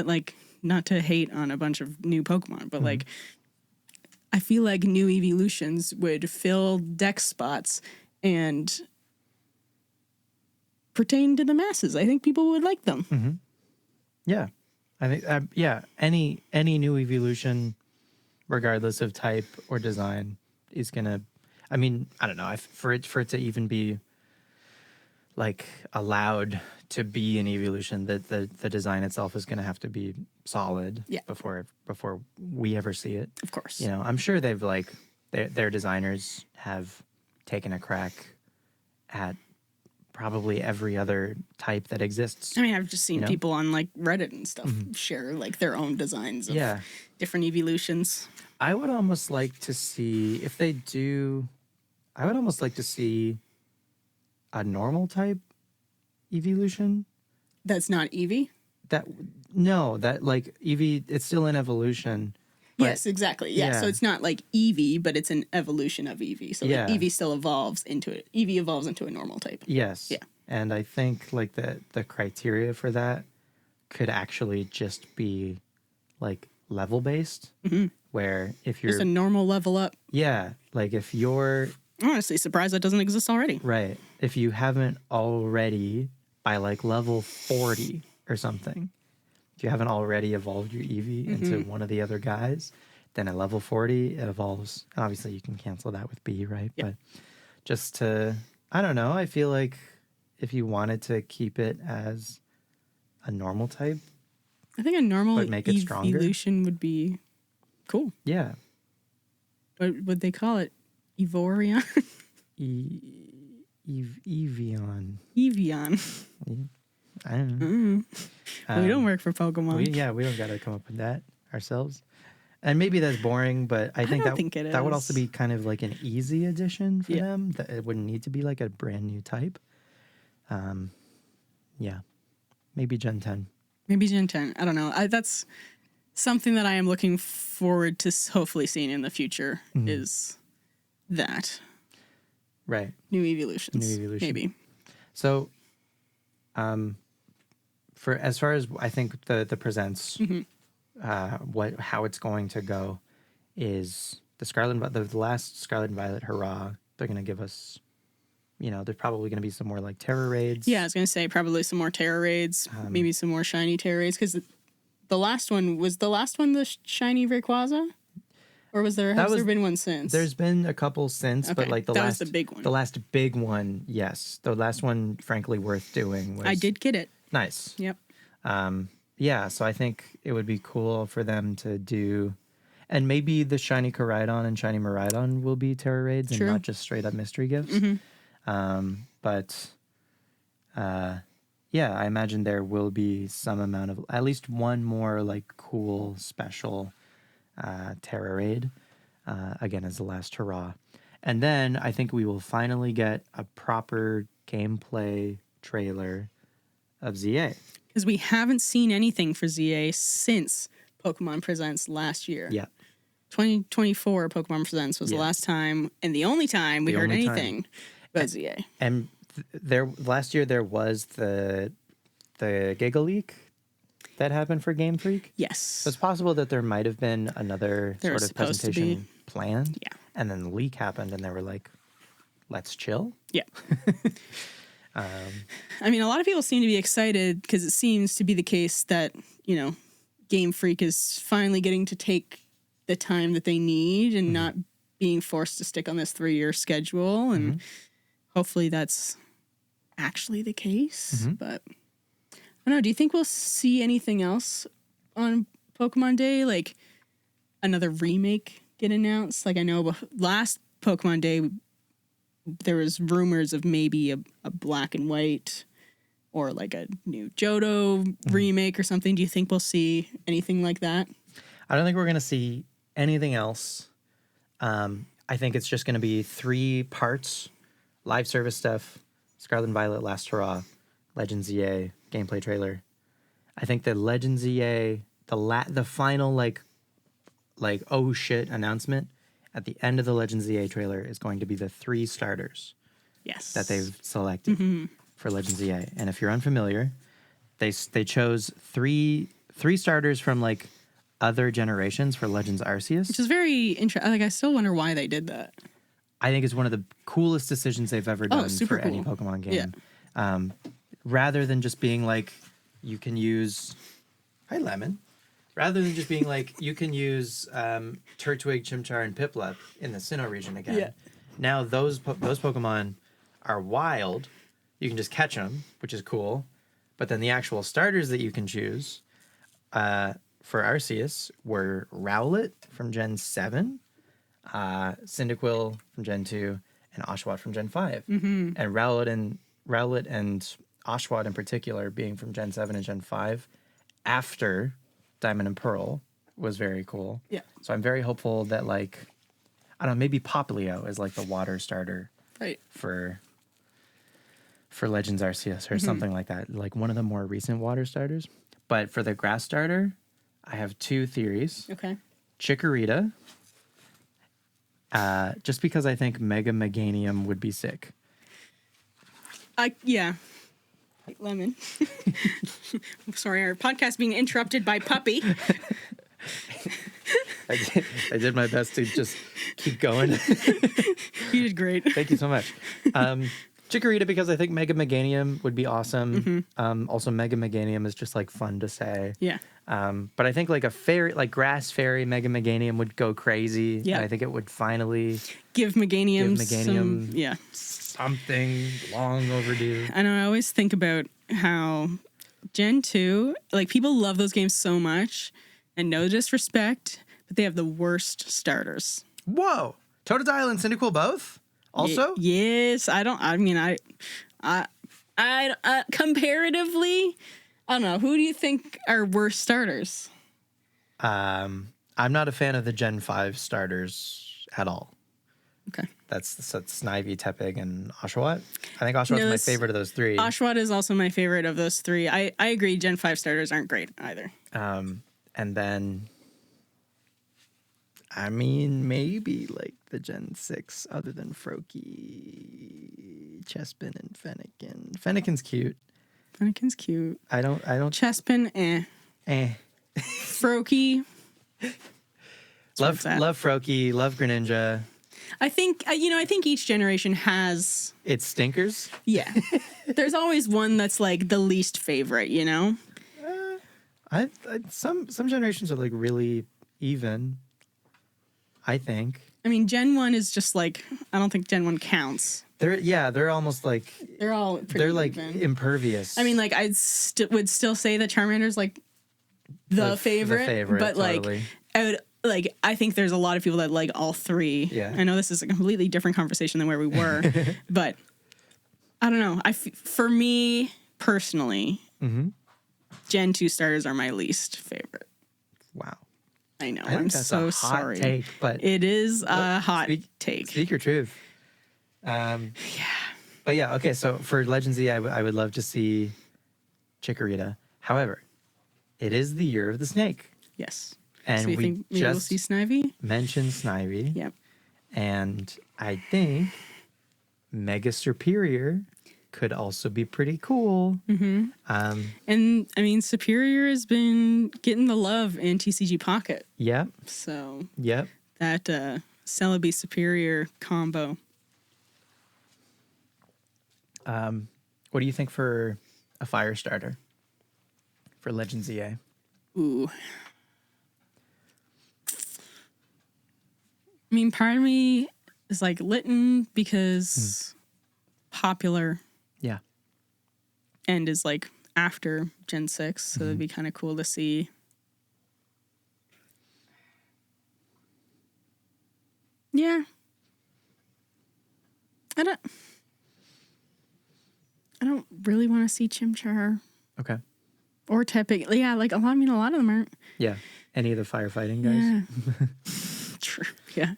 to hate on a bunch of new Pokemon, but like, I feel like new evolutions would fill deck spots and pertain to the masses. I think people would like them. Yeah. I think, any new evolution, regardless of type or design, is going to, I mean, I don't know, for it to even be like allowed to be an evolution, that the design itself is going to have to be solid before we ever see it. Of course. You know, I'm sure they've like, their designers have taken a crack at probably every other type that exists. I mean, I've just seen people on like Reddit and stuff share like their own designs of different evolutions. I would almost like to see, if they do, I would almost like to see a normal type evolution. That's not Eevee? That like Eevee, it's still an evolution. Yes, exactly. Yeah. So it's not like Eevee, but it's an evolution of Eevee. So like Eevee still evolves into it. Eevee evolves into a normal type. Yes. Yeah. And I think like the criteria for that could actually just be like level based, where if you're just a normal level up. Yeah. Like if you're, I'm honestly surprised that doesn't exist already. Right. If you haven't already by like level 40 or something, if you haven't already evolved your Eevee into one of the other guys, then at level 40 it evolves. Obviously you can cancel that with B, right? Yep. But just to, I don't know, I feel like if you wanted to keep it as a normal type, I think a normal but make it stronger, evolution would be cool. Yeah. What would they call it? Evorion? Evian. Evian. I don't know. We don't work for Pokemon. We don't got to come up with that ourselves. And maybe that's boring, but I think that would also be kind of like an easy addition for them. That it wouldn't need to be like a brand new type. Maybe Gen 10. Maybe Gen 10. I don't know. That's something that I am looking forward to hopefully seeing in the future is that. Right. New evolutions. Maybe. So, for as far as I think the presents, how it's going to go is the last Scarlet and Violet hurrah. They're going to give us, there's probably going to be some more like Terror raids. Yeah, I was going to say probably some more Terror raids, maybe some more shiny Terror raids, because the last one the shiny Rayquaza, or has there been one since? There's been a couple since, but like was the big one. The last big one, yes, the last one, frankly, worth doing. I did get it. Nice. Yep. So I think it would be cool for them to do, and maybe the shiny Koraidon and shiny Miraidon will be Terror raids and not just straight up mystery gifts. I imagine there will be some amount of, at least one more like cool special Terror raid, again as the last hurrah. And then I think we will finally get a proper gameplay trailer of ZA. Because we haven't seen anything for ZA since Pokemon Presents last year. Yeah. 2024 Pokemon Presents was the last time and the only time we heard anything about ZA. And last year there was the Giga Leak that happened for Game Freak. Yes. So it's possible that there might have been another sort of presentation planned. Yeah. And then the leak happened and they were like, let's chill. Yeah. I mean, a lot of people seem to be excited because it seems to be the case that, Game Freak is finally getting to take the time that they need and not being forced to stick on this 3-year schedule. And hopefully that's actually the case. But I don't know. Do you think we'll see anything else on Pokemon Day? Like another remake get announced? Like I know last Pokemon Day, there was rumors of maybe a black and white or like a new Johto remake or something. Do you think we'll see anything like that? I don't think we're going to see anything else. I think it's just going to be 3 parts, live service stuff, Scarlet and Violet Last Hurrah, Legends EA, gameplay trailer. I think the Legends EA, the final like oh shit announcement at the end of the Legends EA trailer is going to be the 3 starters Yes. that they've selected for Legends EA. And if you're unfamiliar, they chose three starters from like other generations for Legends Arceus, which is very interesting. Like, I still wonder why they did that. I think it's one of the coolest decisions they've ever done super for any cool. Pokemon game. Yeah. Rather than just being like, you can use... Hi, Lemon. Rather than just being like, you can use Turtwig, Chimchar, and Piplup in the Sinnoh region again. Yeah. Now those Pokemon are wild. You can just catch them, which is cool. But then the actual starters that you can choose for Arceus were Rowlet from Gen 7, Cyndaquil from Gen 2, and Oshawott from Gen 5. And Rowlet and Oshawott in particular being from Gen 7 and Gen 5 after Diamond and Pearl was very cool. Yeah. So I'm very hopeful that, like, I don't know, maybe Popplio is like the water starter for Legends Arceus or something like that. Like one of the more recent water starters. But for the grass starter, I have 2 theories. Okay. Chikorita. Just because I think Mega Meganium would be sick. Yeah. Lemon. Sorry, our podcast being interrupted by Puppy. I did my best to just keep going. You did great. Thank you so much. Chikorita, because I think Mega Meganium would be awesome. Also, Mega Meganium is just like fun to say. Yeah. But I think like a fairy, like grass fairy Mega Meganium would go crazy. Yeah. And I think it would finally give Meganium something long overdue. I know. I always think about how Gen 2, like people love those games so much, and no disrespect, but they have the worst starters. Whoa! Totodile and Cyndaquil both? Also? Yes. I comparatively, I don't know. Who do you think are worst starters? I'm not a fan of the Gen 5 starters at all. Okay. That's Snivy, Tepig, and Oshawott. I think Oshawott's my favorite of those 3. Oshawott is also my favorite of those 3. I agree. Gen 5 starters aren't great either. And then, I mean, maybe like the Gen 6 other than Froakie, Chespin, and Fennekin. Fennekin's cute. I don't. Chespin, Froakie. Love Froakie. Love Greninja. I think each generation has its stinkers. Yeah. There's always one that's like the least favorite, you know? Some generations are like really even, I think. I mean, Gen 1 is just like, I don't think Gen 1 counts. They're almost like they're like even. Impervious. I mean, like I would still say that Charmander's like the favorite, but totally. I think there's a lot of people that like all 3. Yeah. I know this is a completely different conversation than where we were, but I don't know. For me personally, Gen 2 starters are my least favorite. Wow. I know. I'm so sorry. Take, but it is a hot take. Speak your truth. Yeah. But yeah, okay. So for Legends Z, I would love to see Chikorita. However, it is the year of the snake. Yes. And so you think maybe we'll see Snivy? Mentioned Snivy. Yep. And I think Mega Superior could also be pretty cool. And I mean, Superior has been getting the love in TCG Pocket. Yep. So. Yep. That Celebi Superior combo. What do you think for a fire starter for Legends EA? Ooh. I mean, part of me is like Litten because popular. Yeah. And is like after Gen 6, so it'd be kind of cool to see. Yeah. I don't really want to see Chimchar. Okay. Or Tepig. Yeah, like a lot of them aren't. Yeah. Any of the firefighting guys. Yeah. True. Yeah.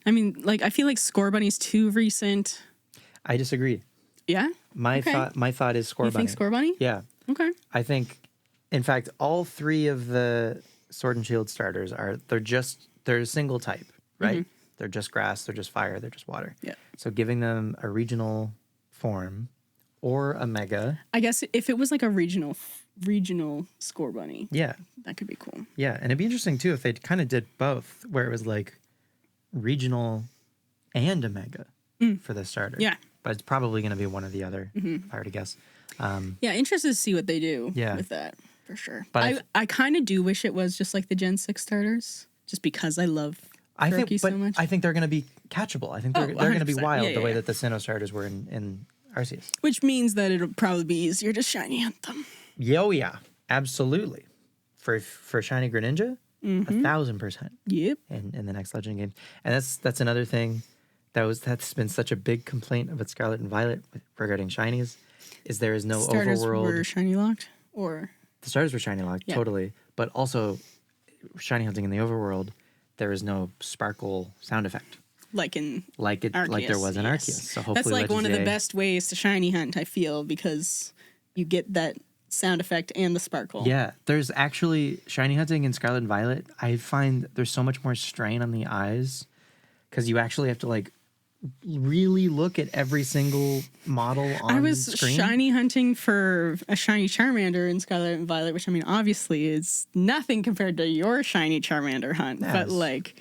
I mean, like I feel like Scorbunny's too recent. I disagree. Yeah? My thought is Scorbunny. You think Scorbunny? Yeah. Okay. I think, in fact, all 3 of the Sword and Shield starters they're a single type, right? They're just grass, they're just fire, they're just water. Yeah. So giving them a regional form or a mega. I guess if it was like a regional score bunny, Yeah. that could be cool. Yeah. And it'd be interesting too if they kind of did both, where it was like regional and a mega for the starter. Yeah. But it's probably going to be one or the other, if I were to guess. Yeah, interested to see what they do with that, for sure. But I kind of do wish it was just like the Gen 6 starters, just because I love Kuroki so much. I think they're going to be catchable. I think they're going to be 100%. wild the way yeah. that the Sinnoh starters were in Arceus. Which means that it'll probably be easier to shiny hunt them. Yeah, absolutely. For Shiny Greninja, 1,000%. Yep. In the next Legend game. And that's another thing that's been such a big complaint about Scarlet and Violet regarding shinies, is there is no Starters overworld. were shiny locked, or The starters were shiny locked, totally. But also, shiny hunting in the overworld, there is no sparkle sound effect. like in Like there was in Arceus. So hopefully that's like Legends one of the EA best ways to shiny hunt, I feel, because you get that sound effect and the sparkle. Yeah, there's actually shiny hunting in Scarlet and Violet. I find there's so much more strain on the eyes because you actually have to like really look at every single model on I was screen. shiny hunting for a shiny Charmander in Scarlet and Violet, which I mean, obviously is nothing compared to your shiny Charmander hunt. Yes. But like,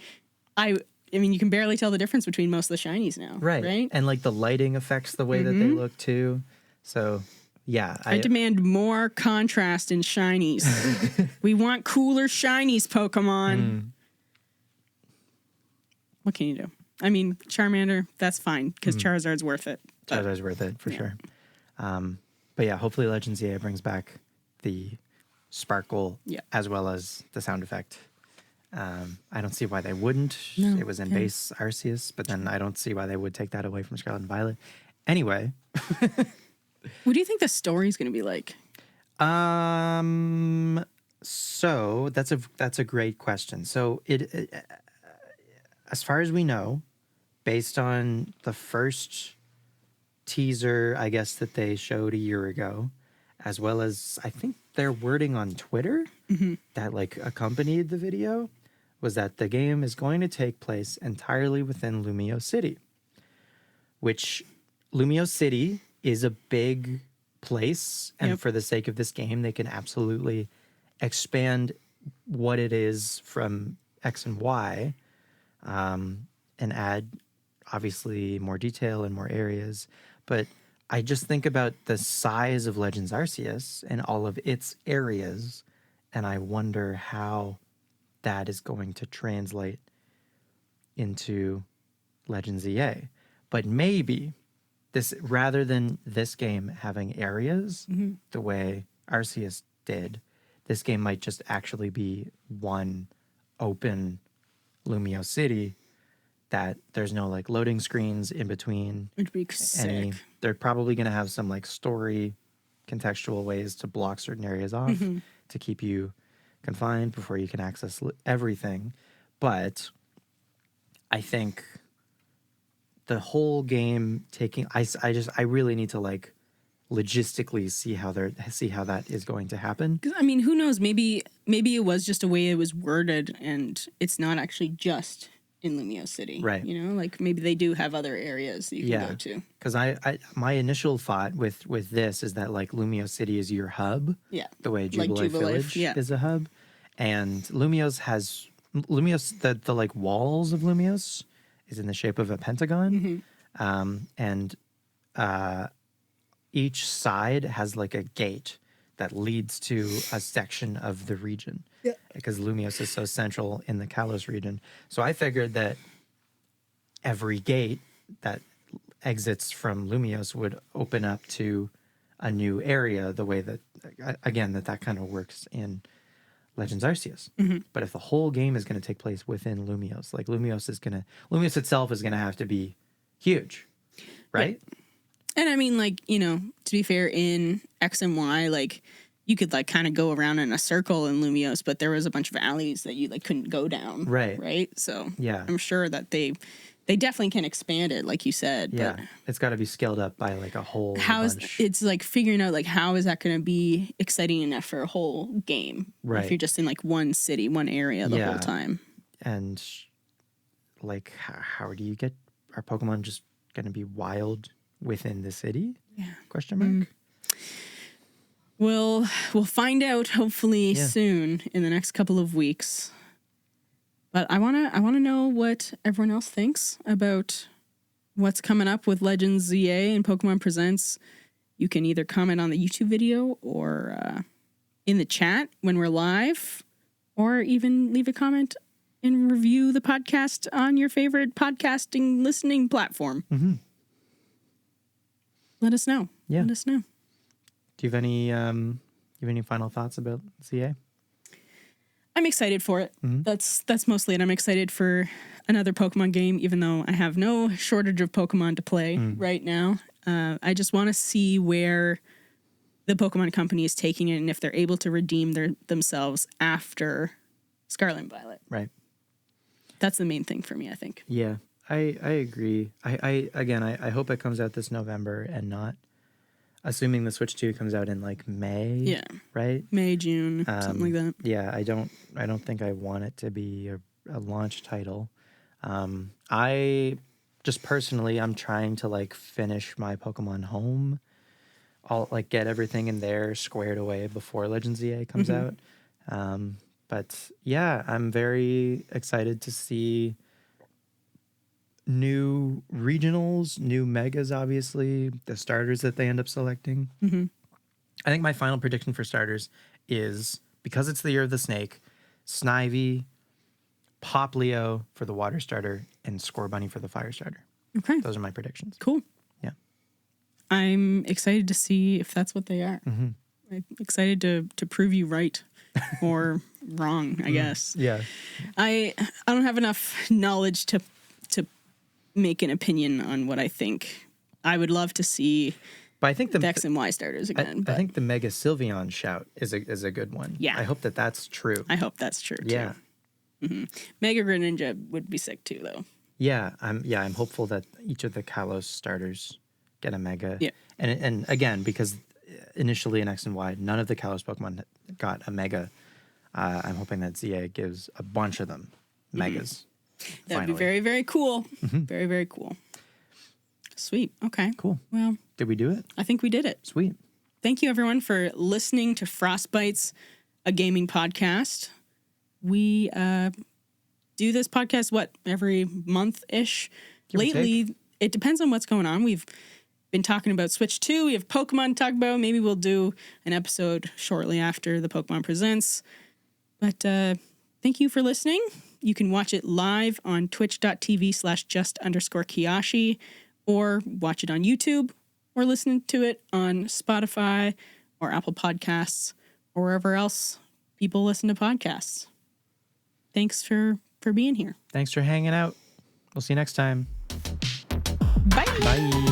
I mean, you can barely tell the difference between most of the shinies now. Right? And like the lighting affects the way that they look too. So yeah, I demand more contrast in shinies. We want cooler shinies, Pokemon. What can you do? I mean, Charmander, that's fine, because Charizard's worth it. Charizard's worth it for sure. But yeah, hopefully Legends EA brings back the sparkle as well as the sound effect. I don't see why they wouldn't. No, It was in base Arceus, but then I don't see why they would take that away from Scarlet and Violet. Anyway. What do you think the story's going to be like? So that's a great question. So it as far as we know, based on the first teaser, I guess, that they showed a year ago, as well as I think their wording on Twitter that like accompanied the video, was that the game is going to take place entirely within Lumio City, which Lumio City is a big place, and for the sake of this game, they can absolutely expand what it is from X and Y, and add obviously more detail and more areas. But I just think about the size of Legends Arceus and all of its areas, and I wonder how that is going to translate into Legends EA. But maybe this, rather than this game having areas the way Arceus did, this game might just actually be one open Lumio City that there's no like loading screens in between. It'd be sick. They're probably going to have some like story contextual ways to block certain areas off to keep you confined before you can access everything. But I think the whole game taking, I really need to like logistically see how that is going to happen. I mean, who knows? Maybe it was just a way it was worded, and it's not actually just in Lumio City, right? You know, like maybe they do have other areas that you can go to. Because my initial thought with this is that like Lumio City is your hub, the way Jubilee Village is a hub, and Lumio's the like walls of Lumios is in the shape of a pentagon, and each side has like a gate that leads to a section of the region. Yeah. Because Lumios is so central in the Kalos region. So I figured that every gate that exits from Lumios would open up to a new area, the way that, again, that kind of works in Legends Arceus. But if the whole game is going to take place within Lumios, like Lumios itself is going to have to be huge, right? Yeah. And I mean, like, you know, to be fair, in X and Y, like, you could, like, kind of go around in a circle in Lumios, but there was a bunch of alleys that you, like, couldn't go down. Right. Right? So, yeah, I'm sure that they They definitely can expand it, like you said. Yeah, But it's got to be scaled up by like a whole bunch. it's like figuring out like how is that going to be exciting enough for a whole game? Right. If you're just in like one city, one area the whole time. And like, how do you get our Pokemon just going to be wild within the city? Yeah. Question mark. We'll find out hopefully soon in the next couple of weeks. But I wanna know what everyone else thinks about what's coming up with Legends ZA and Pokemon Presents. You can either comment on the YouTube video or in the chat when we're live, or even leave a comment and review the podcast on your favorite podcasting listening platform. Mm-hmm. Let us know. Yeah. Let us know. Do you have any final thoughts about ZA? I'm excited for it. Mm-hmm. That's mostly it. I'm excited for another Pokemon game, even though I have no shortage of Pokemon to play right now. I just want to see where the Pokemon Company is taking it and if they're able to redeem themselves after Scarlet and Violet. Right. That's the main thing for me, I think. Yeah, I agree. I hope it comes out this November and not, assuming the Switch 2 comes out in like May. Yeah. Right? May, June, something like that. Yeah, I don't think I want it to be a launch title. I just personally, I'm trying to like finish my Pokemon Home. I'll like get everything in there squared away before Legends ZA comes out. But yeah, I'm very excited to see new regionals, new megas, obviously, the starters that they end up selecting. I think my final prediction for starters is, because it's the year of the snake, Snivy, Poplio for the water starter, and Scorbunny for the fire starter. Okay. Those are my predictions. Cool. Yeah. I'm excited to see if that's what they are. I'm excited to prove you right or wrong, I guess. Yeah. I don't have enough knowledge to make an opinion on what I think. I would love to see But I think the X and Y starters again. I think the Mega Sylveon shout is a good one. Yeah. I hope that's true. I hope that's true, too. Yeah. Mega Greninja would be sick, too, though. Yeah, I'm hopeful that each of the Kalos starters get a Mega. Yeah. And again, because initially in X and Y, none of the Kalos Pokemon got a Mega. I'm hoping that ZA gives a bunch of them Megas. That would be very, very cool. Very, very cool. Sweet. Okay. Cool. Well, Did we do it? I think we did it. Sweet. Thank you, everyone, for listening to Frostbytes, a gaming podcast. We do this podcast, every month-ish? Lately, it depends on what's going on. We've been talking about Switch 2. We have Pokemon to talk about. Maybe we'll do an episode shortly after the Pokemon Presents. But thank you for listening. You can watch it live on twitch.tv/just_Kiyoshi, or watch it on YouTube, or listen to it on Spotify or Apple Podcasts, or wherever else people listen to podcasts. Thanks for being here. Thanks for hanging out. We'll see you next time. Bye. Bye.